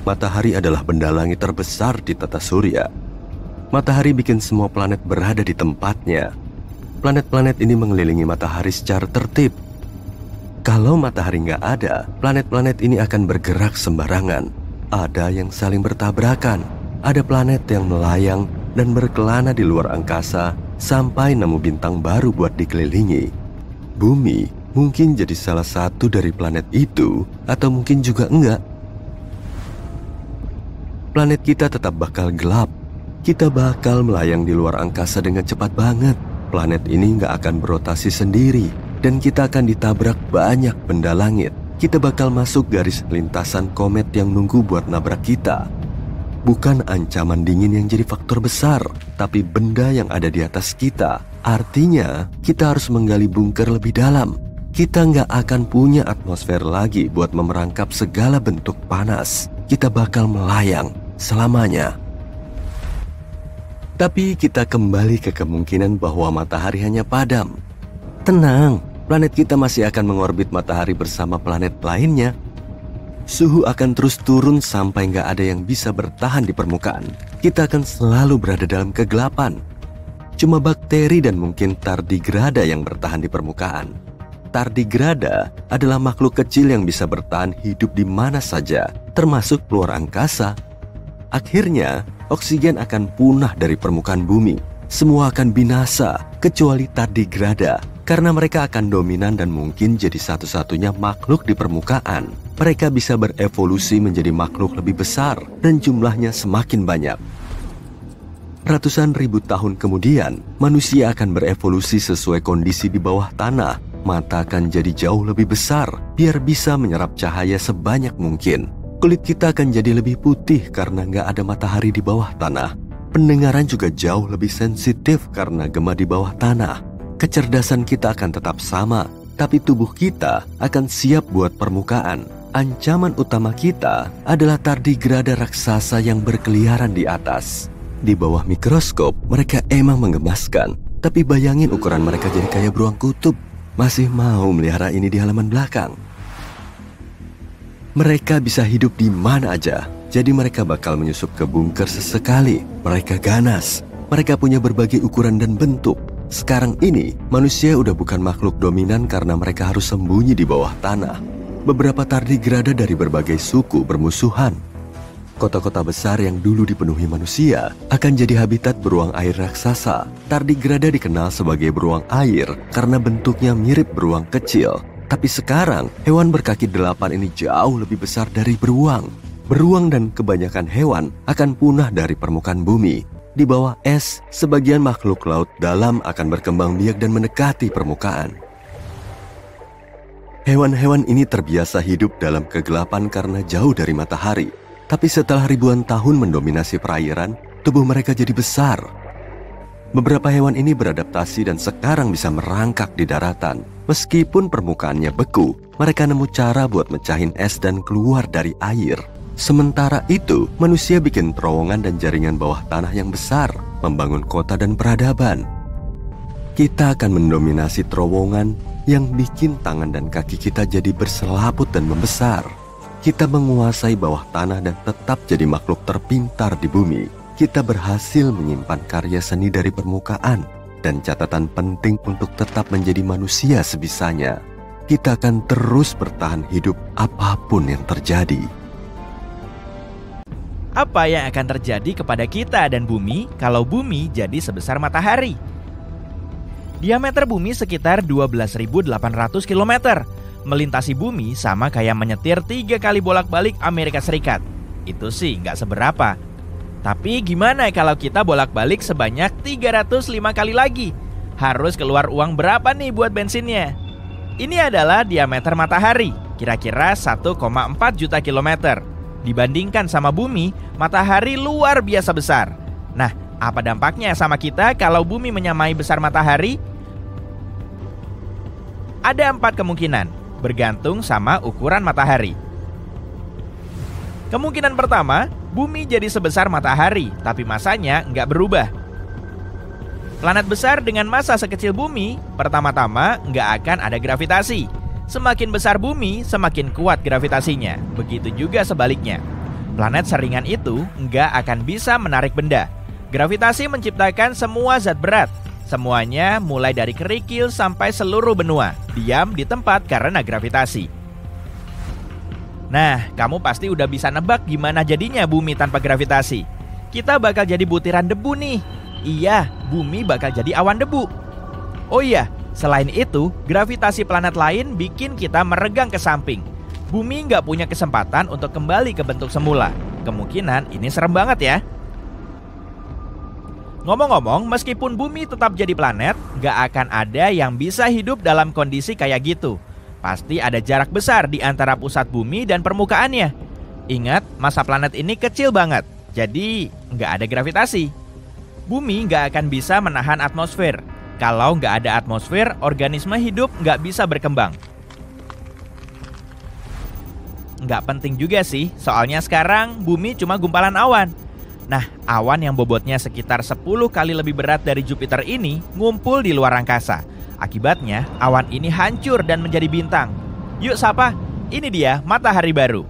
Matahari adalah benda langit terbesar di tata surya. Matahari bikin semua planet berada di tempatnya. Planet-planet ini mengelilingi matahari secara tertib. Kalau matahari nggak ada, planet-planet ini akan bergerak sembarangan. Ada yang saling bertabrakan. Ada planet yang melayang dan berkelana di luar angkasa sampai nemu bintang baru buat dikelilingi. Bumi mungkin jadi salah satu dari planet itu, atau mungkin juga enggak. Planet kita tetap bakal gelap. Kita bakal melayang di luar angkasa dengan cepat banget. Planet ini nggak akan berotasi sendiri, dan kita akan ditabrak banyak benda langit. Kita bakal masuk garis lintasan komet yang nunggu buat nabrak kita. Bukan ancaman dingin yang jadi faktor besar, tapi benda yang ada di atas kita. Artinya, kita harus menggali bunker lebih dalam. Kita nggak akan punya atmosfer lagi buat memerangkap segala bentuk panas. Kita bakal melayang selamanya. Tapi kita kembali ke kemungkinan bahwa matahari hanya padam. Tenang, planet kita masih akan mengorbit matahari bersama planet lainnya. Suhu akan terus turun sampai nggak ada yang bisa bertahan di permukaan. Kita akan selalu berada dalam kegelapan. Cuma bakteri dan mungkin tardigrada yang bertahan di permukaan. Tardigrada adalah makhluk kecil yang bisa bertahan hidup di mana saja, termasuk luar angkasa. Akhirnya, oksigen akan punah dari permukaan bumi. Semua akan binasa, kecuali tardigrada, karena mereka akan dominan dan mungkin jadi satu-satunya makhluk di permukaan. Mereka bisa berevolusi menjadi makhluk lebih besar dan jumlahnya semakin banyak. Ratusan ribu tahun kemudian, manusia akan berevolusi sesuai kondisi di bawah tanah. Mata akan jadi jauh lebih besar biar bisa menyerap cahaya sebanyak mungkin. Kulit kita akan jadi lebih putih karena nggak ada matahari di bawah tanah. Pendengaran juga jauh lebih sensitif karena gema di bawah tanah. Kecerdasan kita akan tetap sama, tapi tubuh kita akan siap buat permukaan. Ancaman utama kita adalah tardigrada raksasa yang berkeliaran di atas. Di bawah mikroskop, mereka emang menggemaskan, tapi bayangin ukuran mereka jadi kayak beruang kutub. Masih mau melihara ini di halaman belakang? Mereka bisa hidup di mana aja, jadi mereka bakal menyusup ke bunker sesekali. Mereka ganas, mereka punya berbagai ukuran dan bentuk. Sekarang ini, manusia udah bukan makhluk dominan karena mereka harus sembunyi di bawah tanah. Beberapa tardigrada dari berbagai suku bermusuhan. Kota-kota besar yang dulu dipenuhi manusia akan jadi habitat beruang air raksasa. Tardigrada dikenal sebagai beruang air karena bentuknya mirip beruang kecil. Tapi sekarang, hewan berkaki 8 ini jauh lebih besar dari beruang. Beruang dan kebanyakan hewan akan punah dari permukaan bumi. Di bawah es, sebagian makhluk laut dalam akan berkembang biak dan mendekati permukaan. Hewan-hewan ini terbiasa hidup dalam kegelapan karena jauh dari matahari. Tapi setelah ribuan tahun mendominasi perairan, tubuh mereka jadi besar. Beberapa hewan ini beradaptasi dan sekarang bisa merangkak di daratan. Meskipun permukaannya beku, mereka nemu cara buat mecahin es dan keluar dari air. Sementara itu, manusia bikin terowongan dan jaringan bawah tanah yang besar, membangun kota dan peradaban. Kita akan mendominasi terowongan yang bikin tangan dan kaki kita jadi berselaput dan membesar. Kita menguasai bawah tanah dan tetap jadi makhluk terpintar di bumi. Kita berhasil menyimpan karya seni dari permukaan dan catatan penting untuk tetap menjadi manusia sebisanya. Kita akan terus bertahan hidup apapun yang terjadi.
Apa yang akan terjadi kepada kita dan bumi kalau bumi jadi sebesar matahari? Diameter bumi sekitar 12.800 km. Melintasi bumi sama kayak menyetir 3 kali bolak-balik Amerika Serikat. Itu sih nggak seberapa. Tapi gimana kalau kita bolak-balik sebanyak 305 kali lagi? harus keluar uang berapa nih buat bensinnya? Ini adalah diameter matahari, kira-kira 1,4 juta kilometer. Dibandingkan sama bumi, matahari luar biasa besar. Nah, apa dampaknya sama kita kalau bumi menyamai besar matahari? Ada 4 kemungkinan, bergantung sama ukuran matahari. Kemungkinan pertama, bumi jadi sebesar matahari, tapi masanya nggak berubah. Planet besar dengan massa sekecil bumi, pertama-tama nggak akan ada gravitasi. Semakin besar bumi, semakin kuat gravitasinya. Begitu juga sebaliknya. Planet seringan itu nggak akan bisa menarik benda. Gravitasi menciptakan semua zat berat. Semuanya mulai dari kerikil sampai seluruh benua, diam di tempat karena gravitasi. Nah, kamu pasti udah bisa nebak gimana jadinya bumi tanpa gravitasi. Kita bakal jadi butiran debu nih. Iya, bumi bakal jadi awan debu. Oh iya, selain itu, gravitasi planet lain bikin kita meregang ke samping. Bumi nggak punya kesempatan untuk kembali ke bentuk semula. Kemungkinan ini serem banget ya. Ngomong-ngomong, meskipun bumi tetap jadi planet, nggak akan ada yang bisa hidup dalam kondisi kayak gitu. Pasti ada jarak besar di antara pusat bumi dan permukaannya. Ingat, massa planet ini kecil banget, jadi nggak ada gravitasi. Bumi nggak akan bisa menahan atmosfer. Kalau nggak ada atmosfer, organisme hidup nggak bisa berkembang. Nggak penting juga sih, soalnya sekarang bumi cuma gumpalan awan. Nah, awan yang bobotnya sekitar 10 kali lebih berat dari Jupiter ini ngumpul di luar angkasa. Akibatnya, awan ini hancur dan menjadi bintang. Yuk sapa, ini dia matahari baru.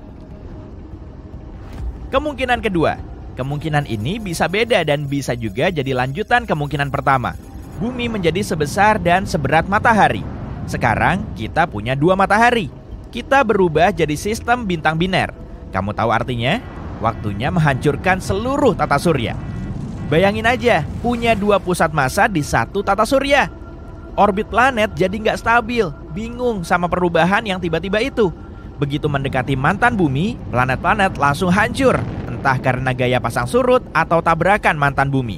Kemungkinan kedua, kemungkinan ini bisa beda dan bisa juga jadi lanjutan kemungkinan pertama. Bumi menjadi sebesar dan seberat matahari. Sekarang kita punya 2 matahari. Kita berubah jadi sistem bintang biner. Kamu tahu artinya? Waktunya menghancurkan seluruh tata surya. Bayangin aja, punya 2 pusat massa di satu tata surya. Orbit planet jadi nggak stabil, bingung sama perubahan yang tiba-tiba itu. Begitu mendekati mantan bumi, planet-planet langsung hancur, entah karena gaya pasang surut atau tabrakan mantan bumi.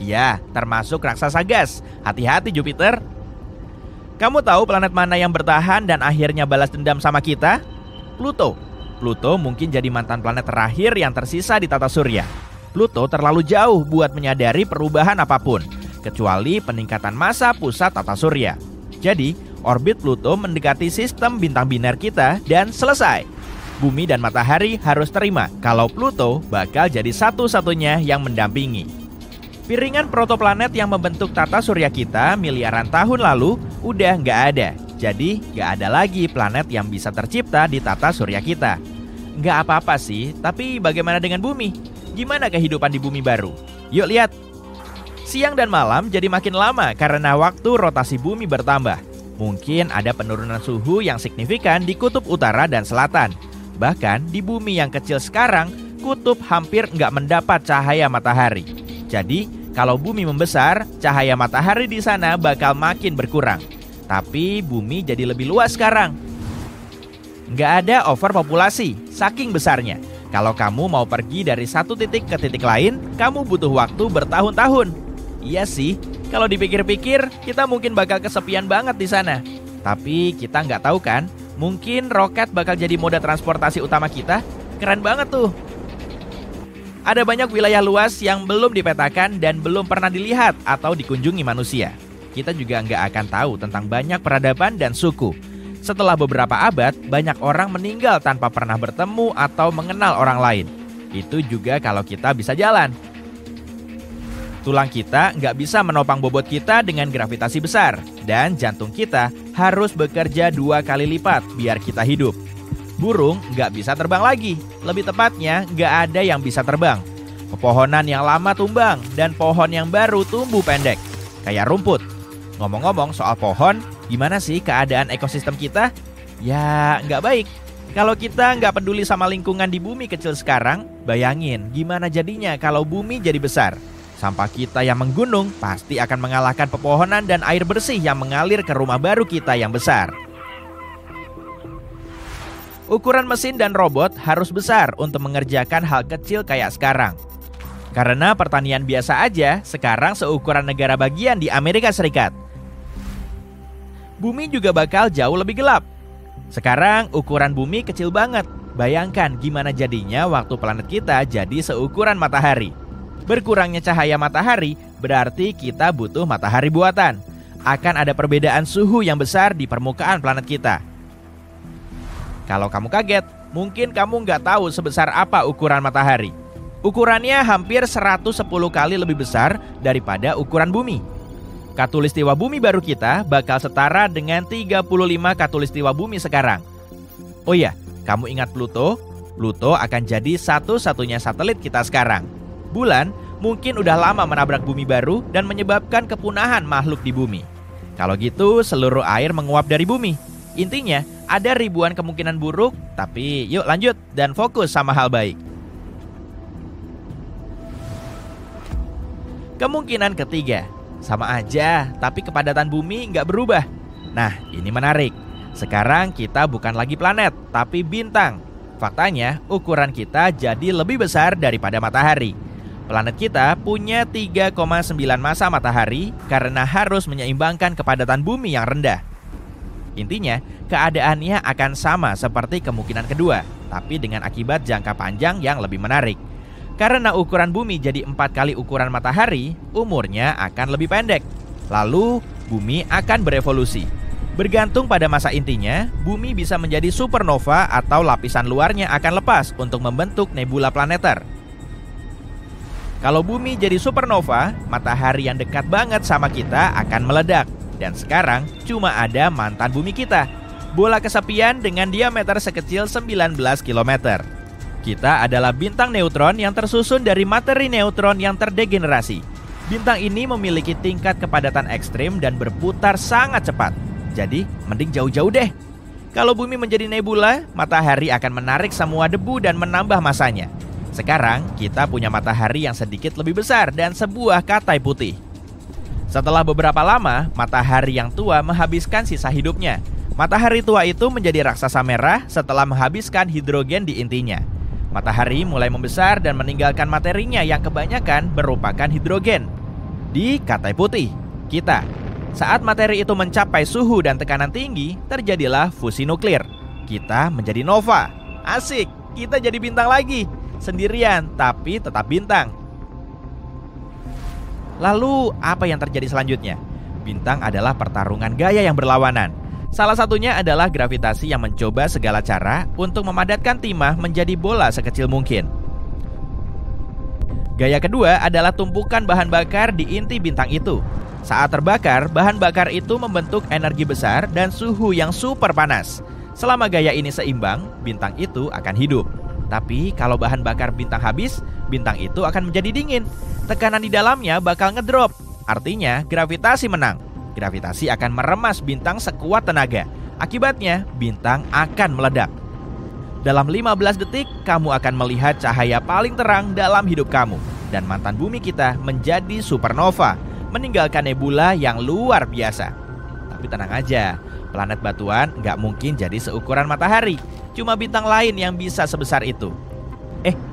Ya, termasuk raksasa gas. Hati-hati Jupiter. Kamu tahu planet mana yang bertahan dan akhirnya balas dendam sama kita? Pluto. Pluto mungkin jadi mantan planet terakhir yang tersisa di tata surya. Pluto terlalu jauh buat menyadari perubahan apapun, kecuali peningkatan massa pusat tata surya. Jadi, orbit Pluto mendekati sistem bintang biner kita dan selesai. Bumi dan matahari harus terima kalau Pluto bakal jadi satu-satunya yang mendampingi. Piringan protoplanet yang membentuk tata surya kita miliaran tahun lalu udah nggak ada. Jadi, nggak ada lagi planet yang bisa tercipta di tata surya kita. Nggak apa-apa sih, tapi bagaimana dengan bumi? Gimana kehidupan di bumi baru? Yuk lihat. Siang dan malam jadi makin lama karena waktu rotasi bumi bertambah. Mungkin ada penurunan suhu yang signifikan di kutub utara dan selatan. Bahkan di bumi yang kecil sekarang, kutub hampir nggak mendapat cahaya matahari. Jadi, kalau bumi membesar, cahaya matahari di sana bakal makin berkurang. Tapi bumi jadi lebih luas sekarang. Nggak ada overpopulasi, saking besarnya. Kalau kamu mau pergi dari satu titik ke titik lain, kamu butuh waktu bertahun-tahun. Iya sih, kalau dipikir-pikir, kita mungkin bakal kesepian banget di sana. Tapi kita nggak tahu kan, mungkin roket bakal jadi moda transportasi utama kita. Keren banget tuh. Ada banyak wilayah luas yang belum dipetakan dan belum pernah dilihat atau dikunjungi manusia. Kita juga nggak akan tahu tentang banyak peradaban dan suku. Setelah beberapa abad, banyak orang meninggal tanpa pernah bertemu atau mengenal orang lain. Itu juga kalau kita bisa jalan. Tulang kita nggak bisa menopang bobot kita dengan gravitasi besar. Dan jantung kita harus bekerja 2 kali lipat biar kita hidup. Burung nggak bisa terbang lagi. Lebih tepatnya, nggak ada yang bisa terbang. Pepohonan yang lama tumbang dan pohon yang baru tumbuh pendek. Kayak rumput. Ngomong-ngomong soal pohon, gimana sih keadaan ekosistem kita? Ya, nggak baik. Kalau kita nggak peduli sama lingkungan di bumi kecil sekarang, bayangin gimana jadinya kalau bumi jadi besar. Sampah kita yang menggunung pasti akan mengalahkan pepohonan dan air bersih yang mengalir ke rumah baru kita yang besar. Ukuran mesin dan robot harus besar untuk mengerjakan hal kecil kayak sekarang. Karena pertanian biasa aja sekarang seukuran negara bagian di Amerika Serikat. Bumi juga bakal jauh lebih gelap. Sekarang ukuran bumi kecil banget. Bayangkan gimana jadinya waktu planet kita jadi seukuran matahari. Berkurangnya cahaya matahari berarti kita butuh matahari buatan. Akan ada perbedaan suhu yang besar di permukaan planet kita. Kalau kamu kaget, mungkin kamu nggak tahu sebesar apa ukuran matahari. Ukurannya hampir 110 kali lebih besar daripada ukuran bumi. Khatulistiwa bumi baru kita bakal setara dengan 35 khatulistiwa bumi sekarang. Oh iya, kamu ingat Pluto? Pluto akan jadi satu-satunya satelit kita sekarang. Bulan mungkin udah lama menabrak bumi baru dan menyebabkan kepunahan makhluk di bumi. Kalau gitu, seluruh air menguap dari bumi. Intinya, ada ribuan kemungkinan buruk, tapi yuk lanjut dan fokus sama hal baik. Kemungkinan ketiga, sama aja, tapi kepadatan bumi nggak berubah. Nah, ini menarik. Sekarang kita bukan lagi planet, tapi bintang. Faktanya, ukuran kita jadi lebih besar daripada matahari. Planet kita punya 3,9 massa matahari karena harus menyeimbangkan kepadatan bumi yang rendah. Intinya, keadaannya akan sama seperti kemungkinan kedua, tapi dengan akibat jangka panjang yang lebih menarik. Karena ukuran bumi jadi 4 kali ukuran matahari, umurnya akan lebih pendek. Lalu, bumi akan berevolusi. Bergantung pada masa intinya, bumi bisa menjadi supernova atau lapisan luarnya akan lepas untuk membentuk nebula planeter. Kalau bumi jadi supernova, matahari yang dekat banget sama kita akan meledak. Dan sekarang cuma ada mantan bumi kita, bola kesepian dengan diameter sekecil 19 km. Kita adalah bintang neutron yang tersusun dari materi neutron yang terdegenerasi. Bintang ini memiliki tingkat kepadatan ekstrim dan berputar sangat cepat. Jadi, mending jauh-jauh deh. Kalau bumi menjadi nebula, matahari akan menarik semua debu dan menambah masanya. Sekarang, kita punya matahari yang sedikit lebih besar dan sebuah katai putih. Setelah beberapa lama, matahari yang tua menghabiskan sisa hidupnya. Matahari tua itu menjadi raksasa merah setelah menghabiskan hidrogen di intinya. Matahari mulai membesar dan meninggalkan materinya yang kebanyakan merupakan hidrogen di katai putih kita. Saat materi itu mencapai suhu dan tekanan tinggi, terjadilah fusi nuklir. Kita menjadi nova. Asik, kita jadi bintang lagi. Sendirian, tapi tetap bintang. Lalu, apa yang terjadi selanjutnya? Bintang adalah pertarungan gaya yang berlawanan. Salah satunya adalah gravitasi yang mencoba segala cara untuk memadatkan timah menjadi bola sekecil mungkin. Gaya kedua adalah tumpukan bahan bakar di inti bintang itu. Saat terbakar, bahan bakar itu membentuk energi besar dan suhu yang super panas. Selama gaya ini seimbang, bintang itu akan hidup. Tapi kalau bahan bakar bintang habis, bintang itu akan menjadi dingin. Tekanan di dalamnya bakal ngedrop. Artinya, gravitasi menang. Gravitasi akan meremas bintang sekuat tenaga. Akibatnya, bintang akan meledak. Dalam 15 detik, kamu akan melihat cahaya paling terang dalam hidup kamu. Dan mantan bumi kita menjadi supernova, meninggalkan nebula yang luar biasa. Tapi tenang aja, planet batuan nggak mungkin jadi seukuran matahari. Cuma bintang lain yang bisa sebesar itu.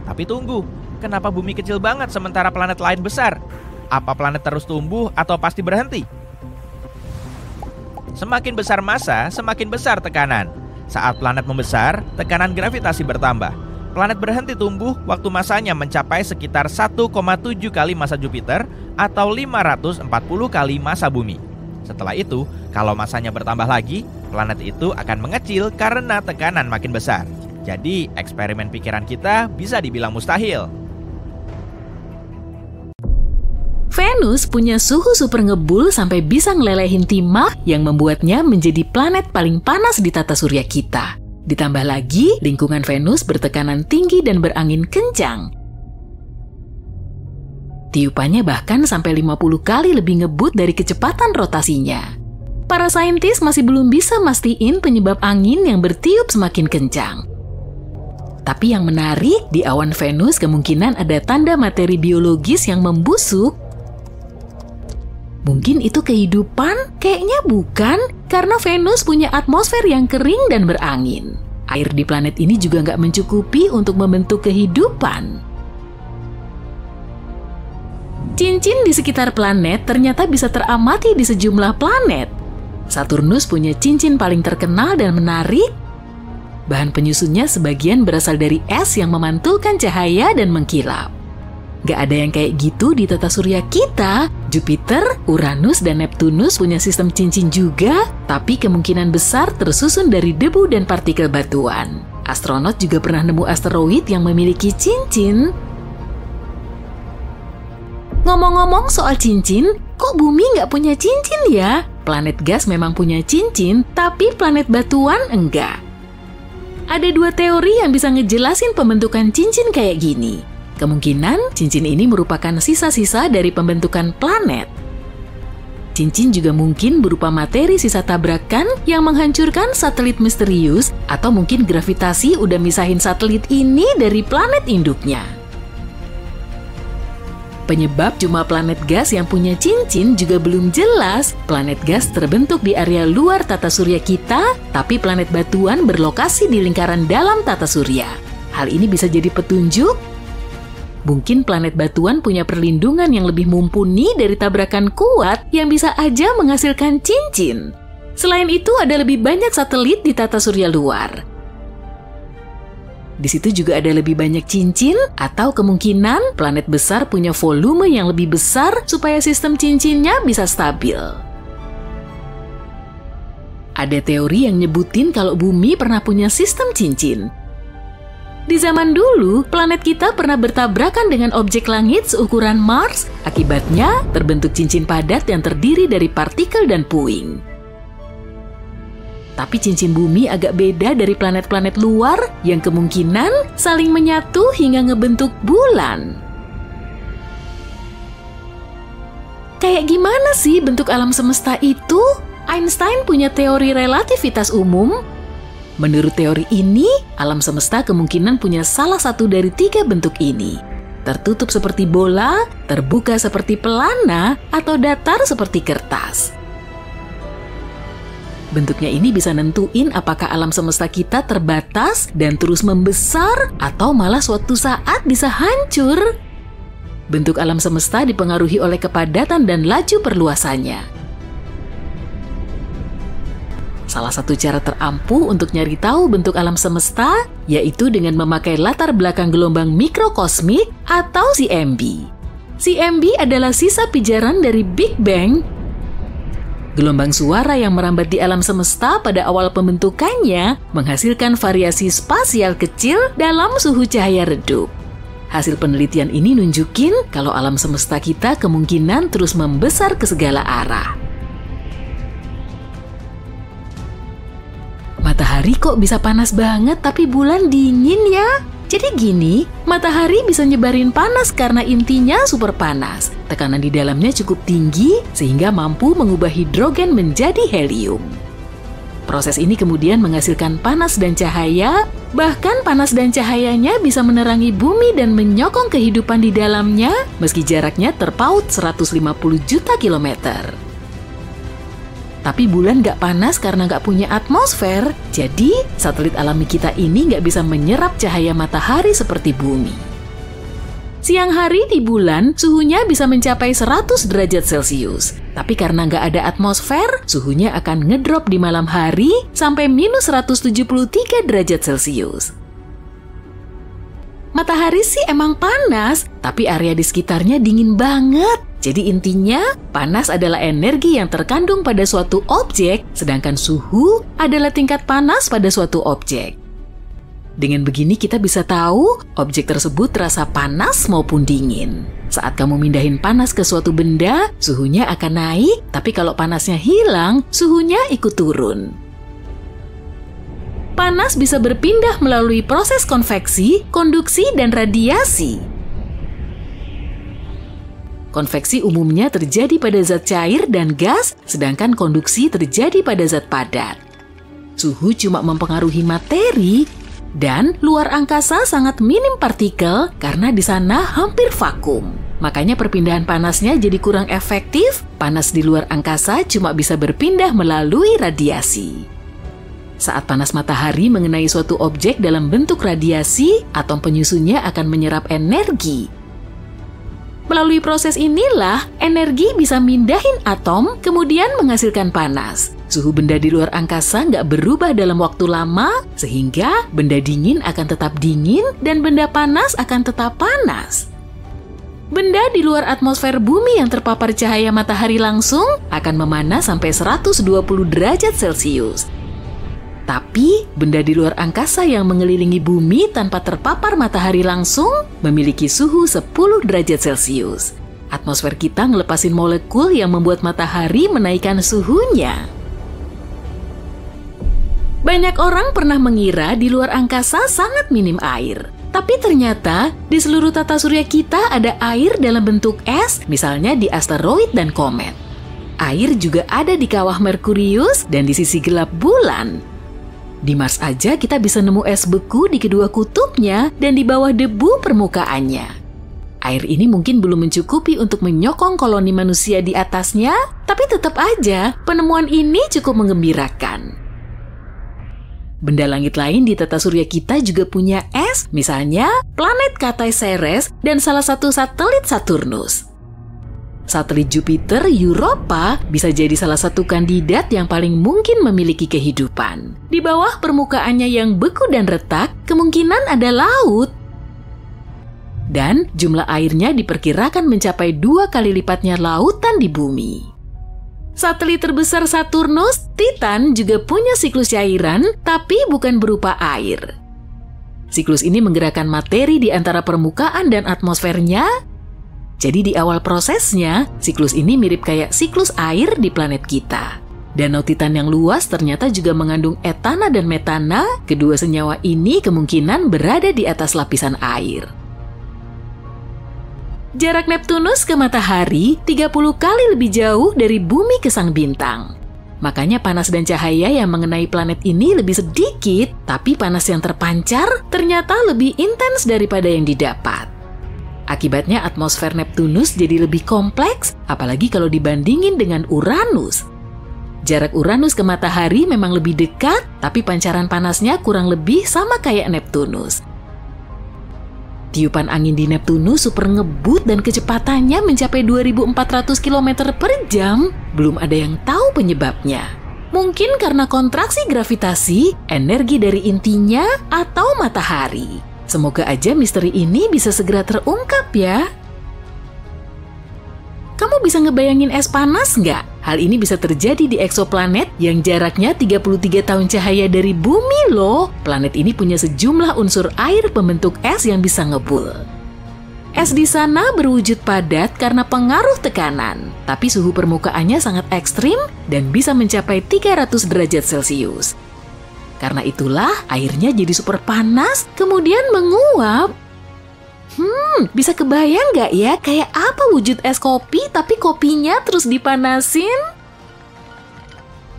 Tapi tunggu, kenapa bumi kecil banget sementara planet lain besar? Apa planet terus tumbuh atau pasti berhenti? Semakin besar massa, semakin besar tekanan. Saat planet membesar, tekanan gravitasi bertambah. Planet berhenti tumbuh waktu massanya mencapai sekitar 1,7 kali massa Jupiter atau 540 kali massa bumi. Setelah itu, kalau massanya bertambah lagi, planet itu akan mengecil karena tekanan makin besar. Jadi, eksperimen pikiran kita bisa dibilang mustahil.
Venus punya suhu super ngebul sampai bisa ngelelehin timah yang membuatnya menjadi planet paling panas di tata surya kita. Ditambah lagi, lingkungan Venus bertekanan tinggi dan berangin kencang. Tiupannya bahkan sampai 50 kali lebih ngebut dari kecepatan rotasinya. Para saintis masih belum bisa mastiin penyebab angin yang bertiup semakin kencang. Tapi yang menarik, di awan Venus kemungkinan ada tanda materi biologis yang membusuk. Mungkin itu kehidupan? Kayaknya bukan, karena Venus punya atmosfer yang kering dan berangin. Air di planet ini juga nggak mencukupi untuk membentuk kehidupan. Cincin di sekitar planet ternyata bisa teramati di sejumlah planet. Saturnus punya cincin paling terkenal dan menarik. Bahan penyusunnya sebagian berasal dari es yang memantulkan cahaya dan mengkilap. Gak ada yang kayak gitu di tata surya kita. Jupiter, Uranus, dan Neptunus punya sistem cincin juga, tapi kemungkinan besar tersusun dari debu dan partikel batuan. Astronot juga pernah nemu asteroid yang memiliki cincin. Ngomong-ngomong soal cincin, kok bumi nggak punya cincin ya? Planet gas memang punya cincin, tapi planet batuan enggak. Ada dua teori yang bisa ngejelasin pembentukan cincin kayak gini. Kemungkinan cincin ini merupakan sisa-sisa dari pembentukan planet. Cincin juga mungkin berupa materi sisa tabrakan yang menghancurkan satelit misterius, atau mungkin gravitasi udah misahin satelit ini dari planet induknya. Penyebab jumlah planet gas yang punya cincin juga belum jelas. Planet gas terbentuk di area luar tata surya kita, tapi planet batuan berlokasi di lingkaran dalam tata surya. Hal ini bisa jadi petunjuk. Mungkin planet batuan punya perlindungan yang lebih mumpuni dari tabrakan kuat yang bisa aja menghasilkan cincin. Selain itu, ada lebih banyak satelit di tata surya luar. Di situ juga ada lebih banyak cincin, atau kemungkinan planet besar punya volume yang lebih besar supaya sistem cincinnya bisa stabil. Ada teori yang nyebutin kalau bumi pernah punya sistem cincin. Di zaman dulu, planet kita pernah bertabrakan dengan objek langit seukuran Mars, akibatnya terbentuk cincin padat yang terdiri dari partikel dan puing. Tapi cincin bumi agak beda dari planet-planet luar yang kemungkinan saling menyatu hingga ngebentuk bulan. Kayak gimana sih bentuk alam semesta itu? Einstein punya teori relativitas umum. Menurut teori ini, alam semesta kemungkinan punya salah satu dari 3 bentuk ini. Tertutup seperti bola, terbuka seperti pelana, atau datar seperti kertas. Bentuknya ini bisa nentuin apakah alam semesta kita terbatas dan terus membesar atau malah suatu saat bisa hancur. Bentuk alam semesta dipengaruhi oleh kepadatan dan laju perluasannya. Salah satu cara terampuh untuk nyari tahu bentuk alam semesta yaitu dengan memakai latar belakang gelombang mikrokosmik atau CMB. CMB adalah sisa pijaran dari Big Bang. Gelombang suara yang merambat di alam semesta pada awal pembentukannya menghasilkan variasi spasial kecil dalam suhu cahaya redup. Hasil penelitian ini nunjukin kalau alam semesta kita kemungkinan terus membesar ke segala arah. Matahari kok bisa panas banget tapi bulan dingin ya? Jadi gini, matahari bisa nyebarin panas karena intinya super panas. Tekanan di dalamnya cukup tinggi sehingga mampu mengubah hidrogen menjadi helium. Proses ini kemudian menghasilkan panas dan cahaya, bahkan panas dan cahayanya bisa menerangi bumi dan menyokong kehidupan di dalamnya meski jaraknya terpaut 150 juta kilometer. Tapi bulan nggak panas karena nggak punya atmosfer, jadi satelit alami kita ini nggak bisa menyerap cahaya matahari seperti bumi. Siang hari di bulan, suhunya bisa mencapai 100 derajat Celcius. Tapi karena nggak ada atmosfer, suhunya akan ngedrop di malam hari sampai minus 173 derajat Celcius. Matahari sih emang panas, tapi area di sekitarnya dingin banget. Jadi intinya, panas adalah energi yang terkandung pada suatu objek, sedangkan suhu adalah tingkat panas pada suatu objek. Dengan begini kita bisa tahu objek tersebut terasa panas maupun dingin. Saat kamu mindahin panas ke suatu benda, suhunya akan naik, tapi kalau panasnya hilang, suhunya ikut turun. Panas bisa berpindah melalui proses konveksi, konduksi, dan radiasi. Konveksi umumnya terjadi pada zat cair dan gas, sedangkan konduksi terjadi pada zat padat. Suhu cuma mempengaruhi materi, dan luar angkasa sangat minim partikel karena di sana hampir vakum. Makanya perpindahan panasnya jadi kurang efektif, panas di luar angkasa cuma bisa berpindah melalui radiasi. Saat panas matahari mengenai suatu objek dalam bentuk radiasi, atom penyusunnya akan menyerap energi. Melalui proses inilah, energi bisa mindahin atom, kemudian menghasilkan panas. Suhu benda di luar angkasa nggak berubah dalam waktu lama, sehingga benda dingin akan tetap dingin dan benda panas akan tetap panas. Benda di luar atmosfer bumi yang terpapar cahaya matahari langsung akan memanas sampai 120 derajat Celcius. Tapi, benda di luar angkasa yang mengelilingi bumi tanpa terpapar matahari langsung memiliki suhu 10 derajat Celcius. Atmosfer kita ngelepasin molekul yang membuat matahari menaikkan suhunya. Banyak orang pernah mengira di luar angkasa sangat minim air. Tapi ternyata di seluruh tata surya kita ada air dalam bentuk es, misalnya di asteroid dan komet. Air juga ada di kawah Merkurius dan di sisi gelap bulan. Di Mars aja kita bisa nemu es beku di kedua kutubnya dan di bawah debu permukaannya. Air ini mungkin belum mencukupi untuk menyokong koloni manusia di atasnya, tapi tetap aja penemuan ini cukup menggembirakan. Benda langit lain di tata surya kita juga punya es, misalnya planet Katai Ceres dan salah satu satelit Saturnus. Satelit Jupiter Europa bisa jadi salah satu kandidat yang paling mungkin memiliki kehidupan. Di bawah permukaannya yang beku dan retak, kemungkinan ada laut. Dan jumlah airnya diperkirakan mencapai 2 kali lipatnya lautan di bumi. Satelit terbesar Saturnus, Titan, juga punya siklus cairan, tapi bukan berupa air. Siklus ini menggerakkan materi di antara permukaan dan atmosfernya. Jadi di awal prosesnya, siklus ini mirip kayak siklus air di planet kita. Danau Titan yang luas ternyata juga mengandung etana dan metana. Kedua senyawa ini kemungkinan berada di atas lapisan air. Jarak Neptunus ke matahari 30 kali lebih jauh dari bumi ke sang bintang. Makanya panas dan cahaya yang mengenai planet ini lebih sedikit, tapi panas yang terpancar ternyata lebih intens daripada yang didapat. Akibatnya atmosfer Neptunus jadi lebih kompleks, apalagi kalau dibandingin dengan Uranus. Jarak Uranus ke matahari memang lebih dekat, tapi pancaran panasnya kurang lebih sama kayak Neptunus. Tiupan angin di Neptunus super ngebut dan kecepatannya mencapai 2.400 km per jam. Belum ada yang tahu penyebabnya. Mungkin karena kontraksi gravitasi, energi dari intinya, atau matahari. Semoga aja misteri ini bisa segera terungkap ya. Kamu bisa ngebayangin es panas nggak? Hal ini bisa terjadi di eksoplanet yang jaraknya 33 tahun cahaya dari bumi loh. Planet ini punya sejumlah unsur air pembentuk es yang bisa ngebul. Es di sana berwujud padat karena pengaruh tekanan, tapi suhu permukaannya sangat ekstrim dan bisa mencapai 300 derajat Celcius. Karena itulah airnya jadi super panas, kemudian menguap. Bisa kebayang nggak ya kayak apa wujud es kopi tapi kopinya terus dipanasin?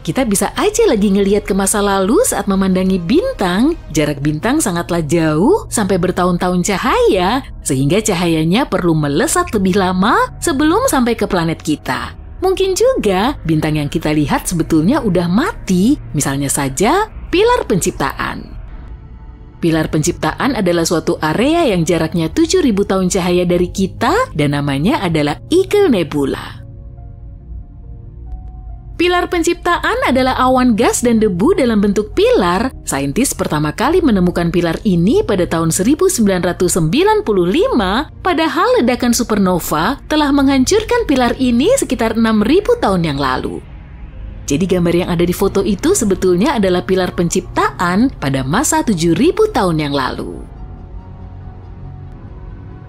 Kita bisa aja lagi ngelihat ke masa lalu saat memandangi bintang. Jarak bintang sangatlah jauh sampai bertahun-tahun cahaya, sehingga cahayanya perlu melesat lebih lama sebelum sampai ke planet kita. Mungkin juga bintang yang kita lihat sebetulnya udah mati, misalnya saja Pilar Penciptaan. Pilar Penciptaan adalah suatu area yang jaraknya 7.000 tahun cahaya dari kita dan namanya adalah Eagle Nebula. Pilar Penciptaan adalah awan gas dan debu dalam bentuk pilar. Saintis pertama kali menemukan pilar ini pada tahun 1995, padahal ledakan supernova telah menghancurkan pilar ini sekitar 6.000 tahun yang lalu. Jadi gambar yang ada di foto itu sebetulnya adalah pilar penciptaan pada masa 7.000 tahun yang lalu.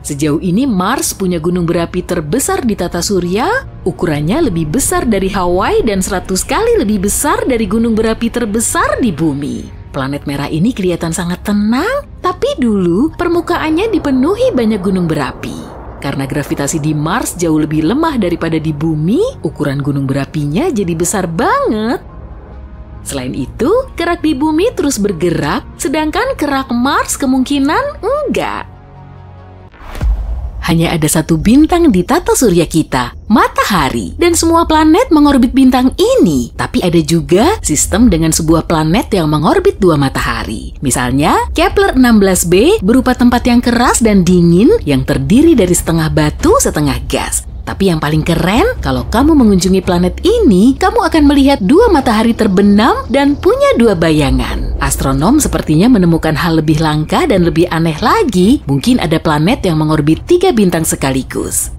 Sejauh ini Mars punya gunung berapi terbesar di tata surya, ukurannya lebih besar dari Hawaii dan 100 kali lebih besar dari gunung berapi terbesar di bumi. Planet merah ini kelihatan sangat tenang, tapi dulu permukaannya dipenuhi banyak gunung berapi. Karena gravitasi di Mars jauh lebih lemah daripada di bumi, ukuran gunung berapinya jadi besar banget. Selain itu, kerak di bumi terus bergerak, sedangkan kerak Mars kemungkinan enggak. hanya ada satu bintang di tata surya kita, Matahari. Dan semua planet mengorbit bintang ini. Tapi ada juga sistem dengan sebuah planet yang mengorbit dua matahari. Misalnya, Kepler 16b berupa tempat yang keras dan dingin yang terdiri dari setengah batu, setengah gas. Tapi yang paling keren, kalau kamu mengunjungi planet ini, kamu akan melihat dua matahari terbenam dan punya dua bayangan. Astronom sepertinya menemukan hal lebih langka dan lebih aneh lagi. Mungkin ada planet yang mengorbit 3 bintang sekaligus.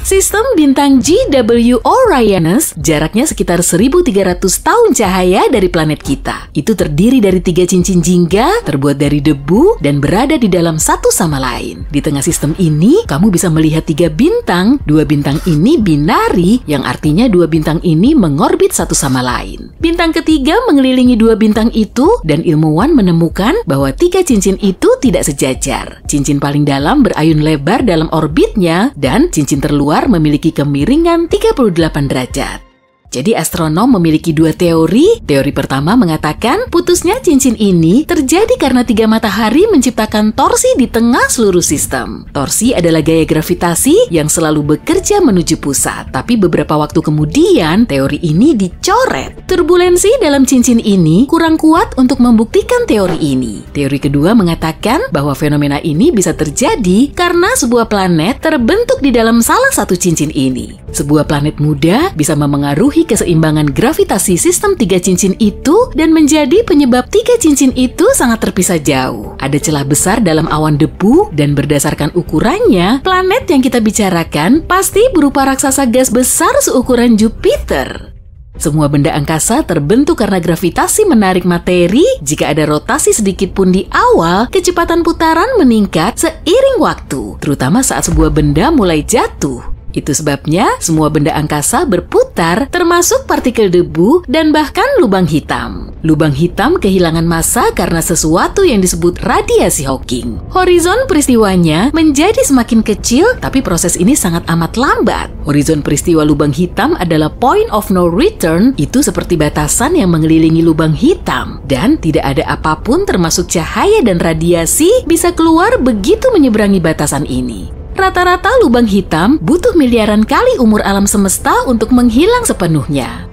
Sistem bintang JW Orionis jaraknya sekitar 1.300 tahun cahaya dari planet kita. Itu terdiri dari 3 cincin jingga, terbuat dari debu, dan berada di dalam satu sama lain. Di tengah sistem ini, kamu bisa melihat 3 bintang. 2 bintang ini binari, yang artinya 2 bintang ini mengorbit satu sama lain. Bintang ketiga mengelilingi 2 bintang itu, dan ilmuwan menemukan bahwa 3 cincin itu tidak sejajar. Cincin paling dalam berayun lebar dalam orbitnya, dan cincin terluar memiliki kemiringan 38 derajat. Jadi astronom memiliki 2 teori. Teori pertama mengatakan putusnya cincin ini terjadi karena 3 matahari menciptakan torsi di tengah seluruh sistem. Torsi adalah gaya gravitasi yang selalu bekerja menuju pusat. Tapi beberapa waktu kemudian teori ini dicoret. Turbulensi dalam cincin ini kurang kuat untuk membuktikan teori ini. Teori kedua mengatakan bahwa fenomena ini bisa terjadi karena sebuah planet terbentuk di dalam salah satu cincin ini. Sebuah planet muda bisa memengaruhi keseimbangan gravitasi sistem 3 cincin itu dan menjadi penyebab 3 cincin itu sangat terpisah jauh. Ada celah besar dalam awan debu dan berdasarkan ukurannya, planet yang kita bicarakan pasti berupa raksasa gas besar seukuran Jupiter. Semua benda angkasa terbentuk karena gravitasi menarik materi. Jika ada rotasi sedikit pun di awal, kecepatan putaran meningkat seiring waktu, terutama saat sebuah benda mulai jatuh. Itu sebabnya semua benda angkasa berputar, termasuk partikel debu dan bahkan lubang hitam. Lubang hitam kehilangan massa karena sesuatu yang disebut radiasi Hawking. Horizon peristiwanya menjadi semakin kecil, tapi proses ini sangat amat lambat. Horizon peristiwa lubang hitam adalah point of no return, itu seperti batasan yang mengelilingi lubang hitam. Dan tidak ada apapun termasuk cahaya dan radiasi bisa keluar begitu menyeberangi batasan ini. Rata-rata lubang hitam butuh miliaran kali umur alam semesta untuk menghilang sepenuhnya.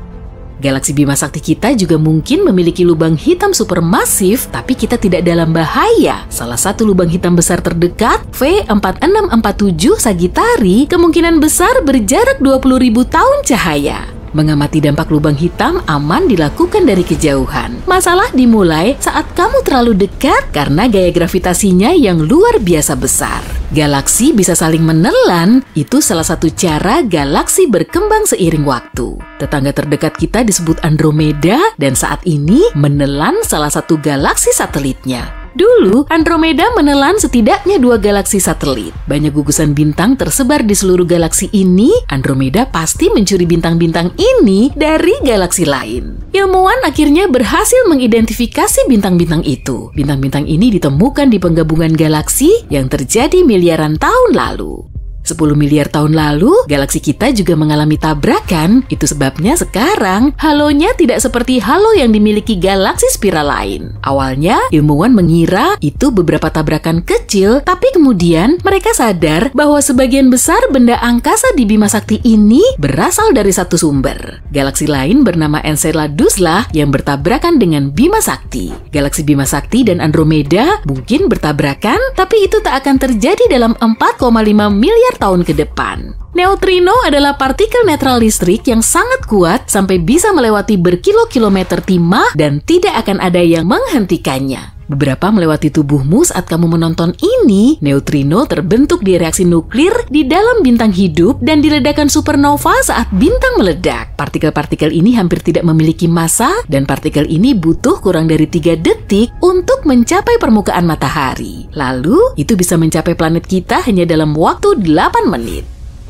Galaksi Bima Sakti kita juga mungkin memiliki lubang hitam supermasif, tapi kita tidak dalam bahaya. Salah satu lubang hitam besar terdekat, V4647 Sagittari, kemungkinan besar berjarak 20.000 tahun cahaya. Mengamati dampak lubang hitam aman dilakukan dari kejauhan. Masalah dimulai saat kamu terlalu dekat karena gaya gravitasinya yang luar biasa besar. Galaksi bisa saling menelan, itu salah satu cara galaksi berkembang seiring waktu. Tetangga terdekat kita disebut Andromeda dan saat ini menelan salah satu galaksi satelitnya. Dulu, Andromeda menelan setidaknya 2 galaksi satelit. Banyak gugusan bintang tersebar di seluruh galaksi ini. Andromeda pasti mencuri bintang-bintang ini dari galaksi lain. Ilmuwan akhirnya berhasil mengidentifikasi bintang-bintang itu. Bintang-bintang ini ditemukan di penggabungan galaksi yang terjadi miliaran tahun lalu. 10 miliar tahun lalu, galaksi kita juga mengalami tabrakan. Itu sebabnya sekarang halonya tidak seperti halo yang dimiliki galaksi spiral lain. Awalnya, ilmuwan mengira itu beberapa tabrakan kecil, tapi kemudian mereka sadar bahwa sebagian besar benda angkasa di Bima Sakti ini berasal dari satu sumber. Galaksi lain bernama Enceladuslah yang bertabrakan dengan Bima Sakti. Galaksi Bima Sakti dan Andromeda mungkin bertabrakan, tapi itu tak akan terjadi dalam 4,5 miliar tahun ke depan. Neutrino adalah partikel netral listrik yang sangat kuat sampai bisa melewati berkilo-kilometer timah dan tidak akan ada yang menghentikannya. Beberapa melewati tubuhmu saat kamu menonton ini. Neutrino terbentuk di reaksi nuklir di dalam bintang hidup dan di ledakan supernova saat bintang meledak. Partikel-partikel ini hampir tidak memiliki massa dan partikel ini butuh kurang dari 3 detik untuk mencapai permukaan matahari. Lalu, itu bisa mencapai planet kita hanya dalam waktu 8 menit.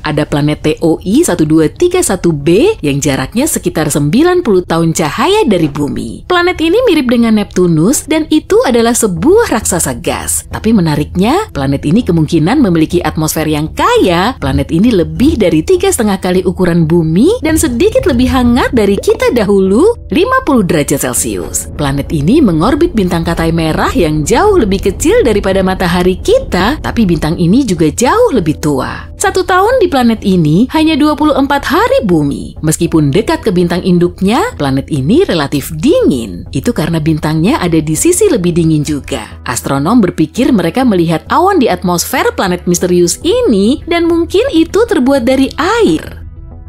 Ada planet TOI 1231b yang jaraknya sekitar 90 tahun cahaya dari bumi. Planet ini mirip dengan Neptunus dan itu adalah sebuah raksasa gas. Tapi menariknya, planet ini kemungkinan memiliki atmosfer yang kaya. Planet ini lebih dari 3,5 kali ukuran bumi dan sedikit lebih hangat dari kita dahulu, 50 derajat Celcius. Planet ini mengorbit bintang Katai merah yang jauh lebih kecil daripada matahari kita, tapi bintang ini juga jauh lebih tua. 1 tahun di planet ini hanya 24 hari bumi. Meskipun dekat ke bintang induknya, planet ini relatif dingin. Itu karena bintangnya ada di sisi lebih dingin juga. Astronom berpikir mereka melihat awan di atmosfer planet misterius ini dan mungkin itu terbuat dari air.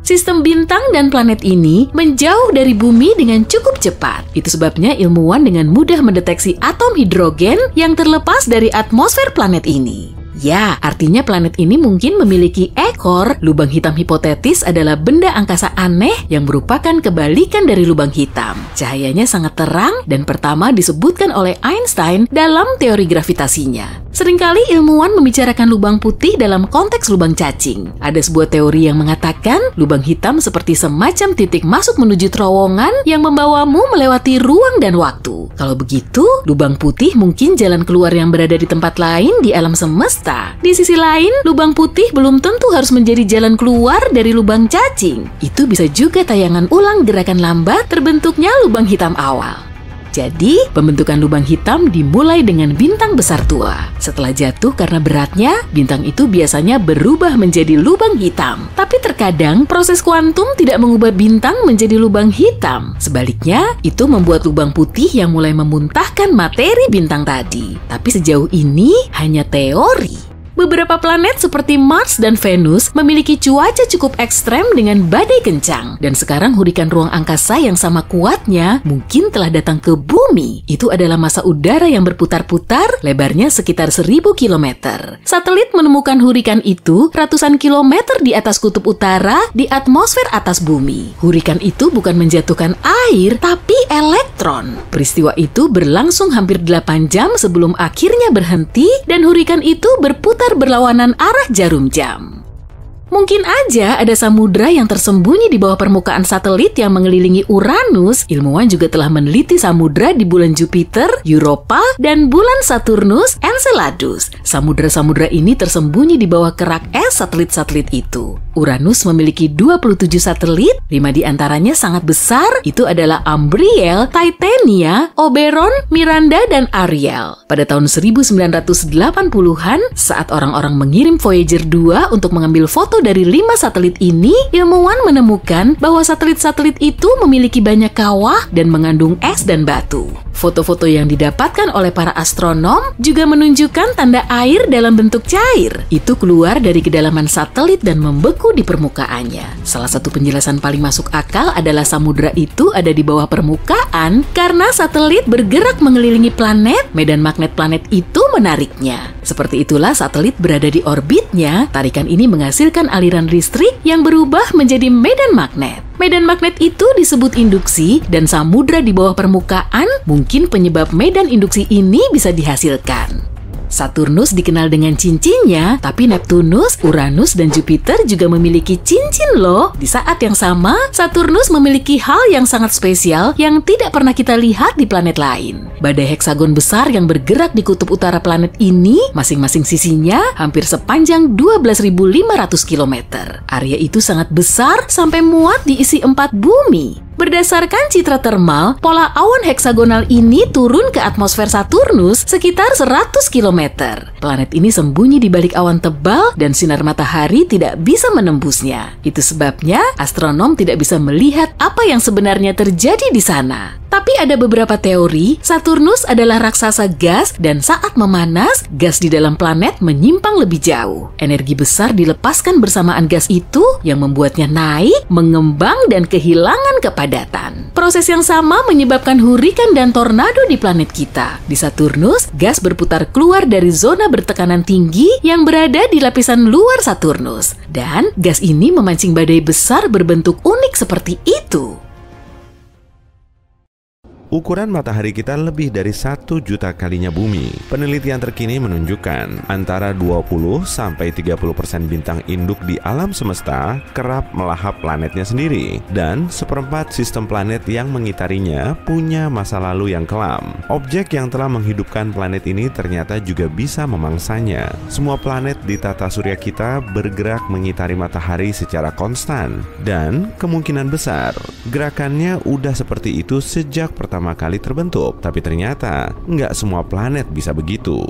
Sistem bintang dan planet ini menjauh dari bumi dengan cukup cepat. Itu sebabnya ilmuwan dengan mudah mendeteksi atom hidrogen yang terlepas dari atmosfer planet ini. Ya, artinya planet ini mungkin memiliki ekor. Lubang hitam hipotetis adalah benda angkasa aneh yang merupakan kebalikan dari lubang hitam. Cahayanya sangat terang dan pertama disebutkan oleh Einstein dalam teori gravitasinya. Seringkali ilmuwan membicarakan lubang putih dalam konteks lubang cacing. Ada sebuah teori yang mengatakan lubang hitam seperti semacam titik masuk menuju terowongan yang membawamu melewati ruang dan waktu. Kalau begitu, lubang putih mungkin jalan keluar yang berada di tempat lain di alam semesta. Di sisi lain, lubang putih belum tentu harus menjadi jalan keluar dari lubang cacing. Itu bisa juga tayangan ulang gerakan lambat terbentuknya lubang hitam awal. Jadi, pembentukan lubang hitam dimulai dengan bintang besar tua. Setelah jatuh karena beratnya, bintang itu biasanya berubah menjadi lubang hitam. Tapi terkadang, proses kuantum tidak mengubah bintang menjadi lubang hitam. Sebaliknya, itu membuat lubang putih yang mulai memuntahkan materi bintang tadi. Tapi sejauh ini, hanya teori. Beberapa planet seperti Mars dan Venus memiliki cuaca cukup ekstrem dengan badai kencang. Dan sekarang hurikan ruang angkasa yang sama kuatnya mungkin telah datang ke bumi. Itu adalah massa udara yang berputar-putar, lebarnya sekitar 1000 km. Satelit menemukan hurikan itu ratusan kilometer di atas kutub utara di atmosfer atas bumi. Hurikan itu bukan menjatuhkan air, tapi elektron. Peristiwa itu berlangsung hampir 8 jam sebelum akhirnya berhenti dan hurikan itu berputar berlawanan arah jarum jam. Mungkin aja ada samudra yang tersembunyi di bawah permukaan satelit yang mengelilingi Uranus. Ilmuwan juga telah meneliti samudra di bulan Jupiter, Europa, dan bulan Saturnus, Enceladus. Samudra-samudra ini tersembunyi di bawah kerak es satelit-satelit itu. Uranus memiliki 27 satelit, 5 diantaranya sangat besar, itu adalah Umbriel, Titania, Oberon, Miranda, dan Ariel. Pada tahun 1980-an, saat orang-orang mengirim Voyager 2 untuk mengambil foto dari 5 satelit ini, ilmuwan menemukan bahwa satelit-satelit itu memiliki banyak kawah dan mengandung es dan batu. Foto-foto yang didapatkan oleh para astronom juga menunjukkan tanda air dalam bentuk cair. Itu keluar dari kedalaman satelit dan membeku di permukaannya. Salah satu penjelasan paling masuk akal adalah samudra itu ada di bawah permukaan karena satelit bergerak mengelilingi planet, medan magnet planet itu menariknya. Seperti itulah satelit berada di orbitnya, tarikan ini menghasilkan aliran listrik yang berubah menjadi medan magnet. Medan magnet itu disebut induksi dan samudra di bawah permukaan mungkin penyebab medan induksi ini bisa dihasilkan. Saturnus dikenal dengan cincinnya, tapi Neptunus, Uranus, dan Jupiter juga memiliki cincin loh. Di saat yang sama, Saturnus memiliki hal yang sangat spesial yang tidak pernah kita lihat di planet lain. Badai heksagon besar yang bergerak di kutub utara planet ini, masing-masing sisinya hampir sepanjang 12.500 km. Area itu sangat besar sampai muat diisi 4 bumi. Berdasarkan citra termal, pola awan heksagonal ini turun ke atmosfer Saturnus sekitar 100 km. Planet ini sembunyi di balik awan tebal dan sinar matahari tidak bisa menembusnya. Itu sebabnya astronom tidak bisa melihat apa yang sebenarnya terjadi di sana. Tapi ada beberapa teori, Saturnus adalah raksasa gas dan saat memanas, gas di dalam planet menyimpang lebih jauh. Energi besar dilepaskan bersamaan gas itu yang membuatnya naik, mengembang, dan kehilangan kepadatan. Proses yang sama menyebabkan hurikan dan tornado di planet kita. Di Saturnus, gas berputar keluar dari zona bertekanan tinggi yang berada di lapisan luar Saturnus. Dan gas ini memancing badai besar berbentuk unik seperti itu.
ukuran matahari kita lebih dari 1 juta kalinya bumi. Penelitian terkini menunjukkan antara 20-30% bintang induk di alam semesta kerap melahap planetnya sendiri, dan seperempat sistem planet yang mengitarinya punya masa lalu yang kelam. Objek yang telah menghidupkan planet ini ternyata juga bisa memangsanya. Semua planet di tata surya kita bergerak mengitari matahari secara konstan, dan kemungkinan besar gerakannya udah seperti itu sejak pertama kali terbentuk. Tapi ternyata nggak semua planet bisa begitu.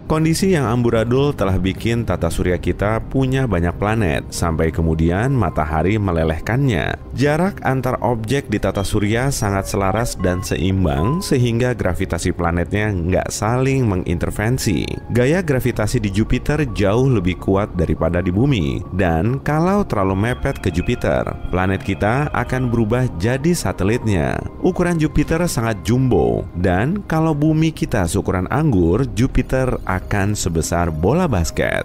Kondisi yang amburadul telah bikin tata surya kita punya banyak planet, sampai kemudian matahari melelehkannya. Jarak antar objek di tata surya sangat selaras dan seimbang, sehingga gravitasi planetnya nggak saling mengintervensi. Gaya gravitasi di Jupiter jauh lebih kuat daripada di bumi, dan kalau terlalu mepet ke Jupiter, planet kita akan berubah jadi satelitnya. Ukuran Jupiter sangat jumbo, dan kalau bumi kita seukuran anggur, Jupiter akan sebesar bola basket.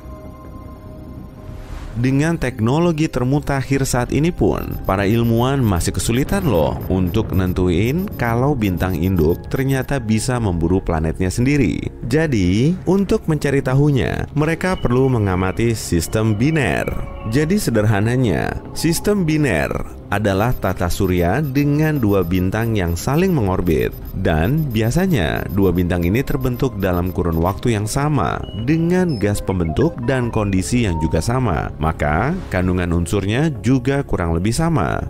Dengan teknologi termutakhir saat ini pun, para ilmuwan masih kesulitan loh untuk nentuin kalau bintang induk ternyata bisa memburu planetnya sendiri. Jadi, untuk mencari tahunya, mereka perlu mengamati sistem biner. Jadi sederhananya, sistem biner adalah tata surya dengan 2 bintang yang saling mengorbit, dan biasanya 2 bintang ini terbentuk dalam kurun waktu yang sama dengan gas pembentuk dan kondisi yang juga sama, maka kandungan unsurnya juga kurang lebih sama.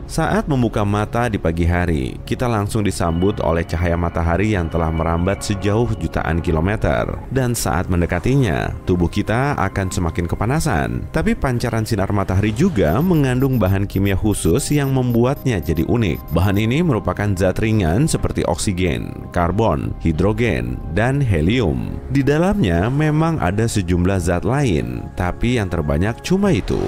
Saat membuka mata di pagi hari, kita langsung disambut oleh cahaya matahari yang telah merambat sejauh jutaan kilometer. Dan saat mendekatinya, tubuh kita akan semakin kepanasan. Tapi pancaran sinar matahari juga mengandung bahan kimia khusus yang membuatnya jadi unik. Bahan ini merupakan zat ringan seperti oksigen, karbon, hidrogen, dan helium. Di dalamnya memang ada sejumlah zat lain, tapi yang terbanyak cuma itu.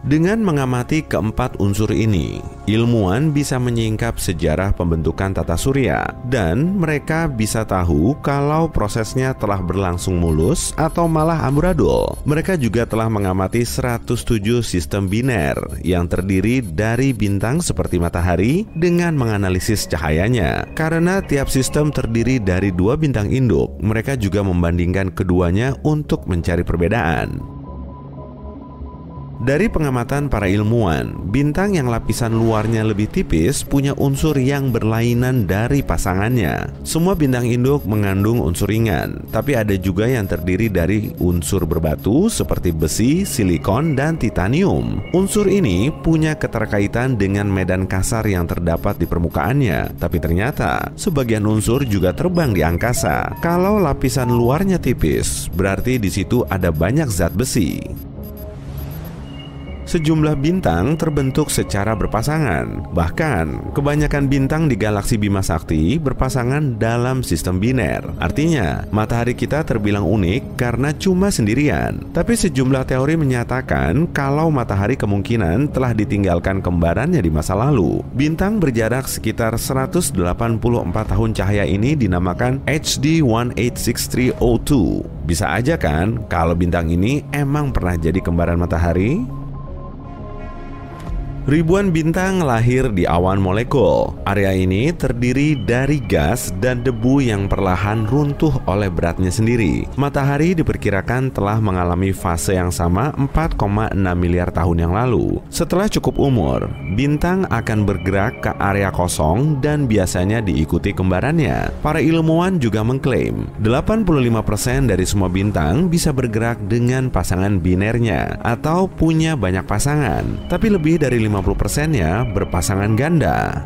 Dengan mengamati keempat unsur ini, ilmuwan bisa menyingkap sejarah pembentukan tata surya, dan mereka bisa tahu kalau prosesnya telah berlangsung mulus atau malah amburadul. Mereka juga telah mengamati 107 sistem biner yang terdiri dari bintang seperti matahari dengan menganalisis cahayanya. Karena tiap sistem terdiri dari 2 bintang induk, mereka juga membandingkan keduanya untuk mencari perbedaan. Dari pengamatan para ilmuwan, bintang yang lapisan luarnya lebih tipis punya unsur yang berlainan dari pasangannya. Semua bintang induk mengandung unsur ringan, tapi ada juga yang terdiri dari unsur berbatu seperti besi, silikon, dan titanium. Unsur ini punya keterkaitan dengan medan kasar yang terdapat di permukaannya, tapi ternyata sebagian unsur juga terbang di angkasa. Kalau lapisan luarnya tipis, berarti di situ ada banyak zat besi. Sejumlah bintang terbentuk secara berpasangan. Bahkan, kebanyakan bintang di galaksi Bima Sakti berpasangan dalam sistem biner. Artinya, matahari kita terbilang unik karena cuma sendirian. Tapi sejumlah teori menyatakan kalau matahari kemungkinan telah ditinggalkan kembarannya di masa lalu. Bintang berjarak sekitar 184 tahun cahaya ini dinamakan HD 186302. Bisa aja kan kalau bintang ini emang pernah jadi kembaran matahari? Ribuan bintang lahir di awan molekul. Area ini terdiri dari gas dan debu yang perlahan runtuh oleh beratnya sendiri. Matahari diperkirakan telah mengalami fase yang sama 4,6 miliar tahun yang lalu. Setelah cukup umur, bintang akan bergerak ke area kosong dan biasanya diikuti kembarannya. Para ilmuwan juga mengklaim 85% dari semua bintang bisa bergerak dengan pasangan binernya atau punya banyak pasangan, tapi lebih dari 50%-nya berpasangan ganda.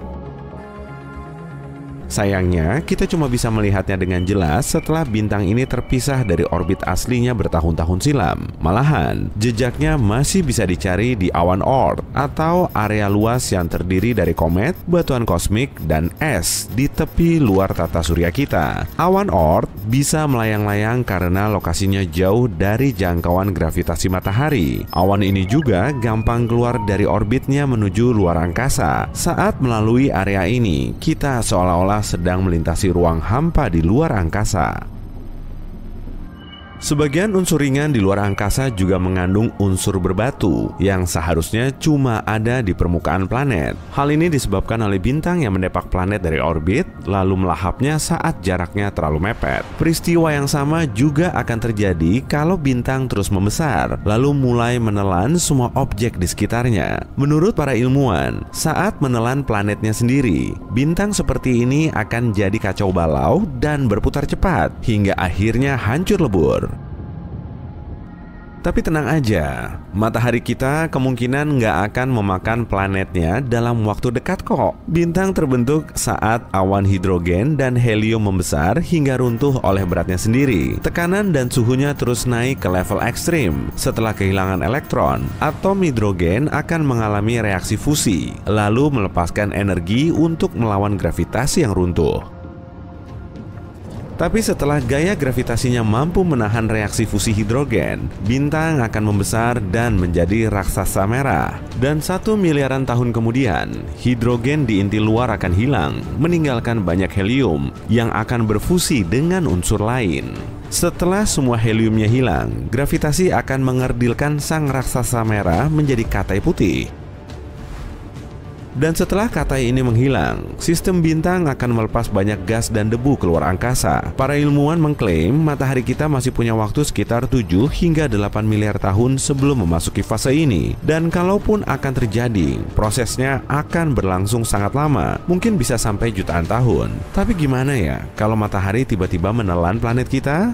Sayangnya, kita cuma bisa melihatnya dengan jelas setelah bintang ini terpisah dari orbit aslinya bertahun-tahun silam. Malahan, jejaknya masih bisa dicari di awan Oort atau area luas yang terdiri dari komet, batuan kosmik, dan es di tepi luar tata surya kita. Awan Oort bisa melayang-layang karena lokasinya jauh dari jangkauan gravitasi matahari. Awan ini juga gampang keluar dari orbitnya menuju luar angkasa. Saat melalui area ini, kita seolah-olah sedang melintasi ruang hampa di luar angkasa. Sebagian unsur ringan di luar angkasa juga mengandung unsur berbatu yang seharusnya cuma ada di permukaan planet. Hal ini disebabkan oleh bintang yang mendepak planet dari orbit lalu melahapnya saat jaraknya terlalu mepet. Peristiwa yang sama juga akan terjadi kalau bintang terus membesar lalu mulai menelan semua objek di sekitarnya. Menurut para ilmuwan, saat menelan planetnya sendiri, bintang seperti ini akan jadi kacau balau dan berputar cepat hingga akhirnya hancur lebur. Tapi tenang aja, matahari kita kemungkinan nggak akan memakan planetnya dalam waktu dekat kok. Bintang terbentuk saat awan hidrogen dan helium membesar hingga runtuh oleh beratnya sendiri. Tekanan dan suhunya terus naik ke level ekstrim. Setelah kehilangan elektron, atom hidrogen akan mengalami reaksi fusi, lalu melepaskan energi untuk melawan gravitasi yang runtuh. Tapi setelah gaya gravitasinya mampu menahan reaksi fusi hidrogen, bintang akan membesar dan menjadi raksasa merah. Dan 1 miliaran tahun kemudian, hidrogen di inti luar akan hilang, meninggalkan banyak helium yang akan berfusi dengan unsur lain. Setelah semua heliumnya hilang, gravitasi akan mengerdilkan sang raksasa merah menjadi katai putih. Dan setelah katai ini menghilang, sistem bintang akan melepas banyak gas dan debu keluar angkasa. Para ilmuwan mengklaim matahari kita masih punya waktu sekitar 7 hingga 8 miliar tahun sebelum memasuki fase ini. Dan kalaupun akan terjadi, prosesnya akan berlangsung sangat lama, mungkin bisa sampai jutaan tahun. Tapi gimana ya kalau matahari tiba-tiba menelan planet kita?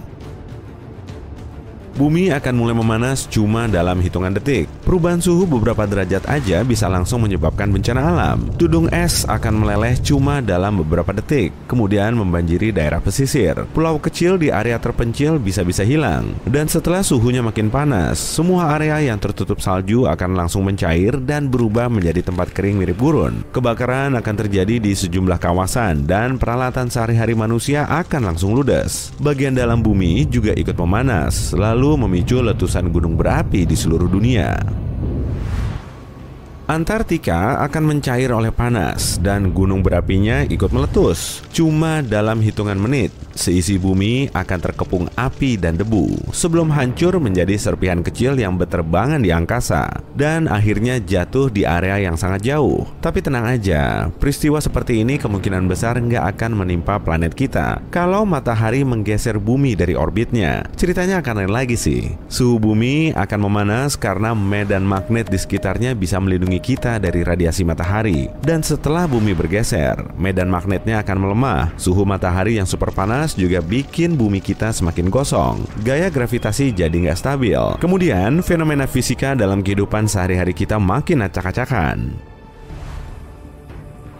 Bumi akan mulai memanas cuma dalam hitungan detik. Perubahan suhu beberapa derajat aja bisa langsung menyebabkan bencana alam. Tudung es akan meleleh cuma dalam beberapa detik, kemudian membanjiri daerah pesisir. Pulau kecil di area terpencil bisa-bisa hilang. Dan setelah suhunya makin panas, semua area yang tertutup salju akan langsung mencair dan berubah menjadi tempat kering mirip gurun. Kebakaran akan terjadi di sejumlah kawasan dan peralatan sehari-hari manusia akan langsung ludes. Bagian dalam bumi juga ikut memanas, lalu memicu letusan gunung berapi di seluruh dunia. Antartika akan mencair oleh panas dan gunung berapinya ikut meletus. Cuma dalam hitungan menit, seisi bumi akan terkepung api dan debu sebelum hancur menjadi serpihan kecil yang berterbangan di angkasa dan akhirnya jatuh di area yang sangat jauh. Tapi tenang aja, peristiwa seperti ini kemungkinan besar nggak akan menimpa planet kita. Kalau matahari menggeser bumi dari orbitnya, ceritanya akan lain lagi sih. Suhu bumi akan memanas karena medan magnet di sekitarnya bisa melindungi kita dari radiasi matahari. Dan setelah bumi bergeser, medan magnetnya akan melemah. Suhu matahari yang super panas juga bikin bumi kita semakin gosong. Gaya gravitasi jadi nggak stabil. Kemudian fenomena fisika dalam kehidupan sehari-hari kita makin acak-acakan.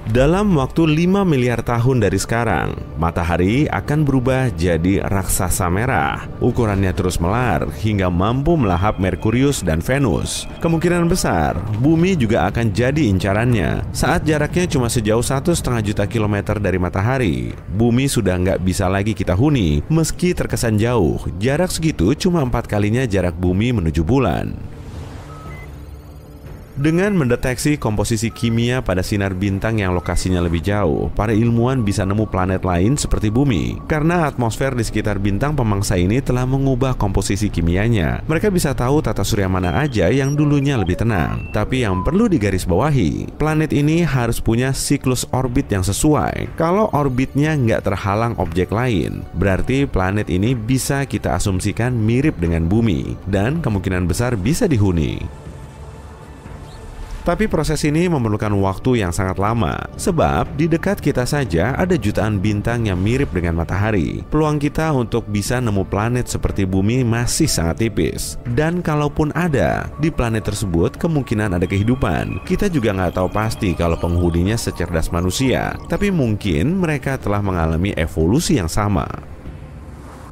Dalam waktu 5 miliar tahun dari sekarang, matahari akan berubah jadi raksasa merah. Ukurannya terus melar hingga mampu melahap Merkurius dan Venus. Kemungkinan besar, bumi juga akan jadi incarannya. Saat jaraknya cuma sejauh 1,5 juta kilometer dari matahari, bumi sudah nggak bisa lagi kita huni. Meski terkesan jauh, jarak segitu cuma 4 kalinya jarak bumi menuju bulan. Dengan mendeteksi komposisi kimia pada sinar bintang yang lokasinya lebih jauh, para ilmuwan bisa nemu planet lain seperti bumi. Karena atmosfer di sekitar bintang pemangsa ini telah mengubah komposisi kimianya, mereka bisa tahu tata surya mana aja yang dulunya lebih tenang. Tapi yang perlu digarisbawahi, planet ini harus punya siklus orbit yang sesuai. Kalau orbitnya nggak terhalang objek lain, berarti planet ini bisa kita asumsikan mirip dengan bumi dan kemungkinan besar bisa dihuni. Tapi proses ini memerlukan waktu yang sangat lama, sebab di dekat kita saja ada jutaan bintang yang mirip dengan matahari. Peluang kita untuk bisa nemu planet seperti bumi masih sangat tipis. Dan kalaupun ada, di planet tersebut kemungkinan ada kehidupan. Kita juga nggak tahu pasti kalau penghuninya secerdas manusia, tapi mungkin mereka telah mengalami evolusi yang sama.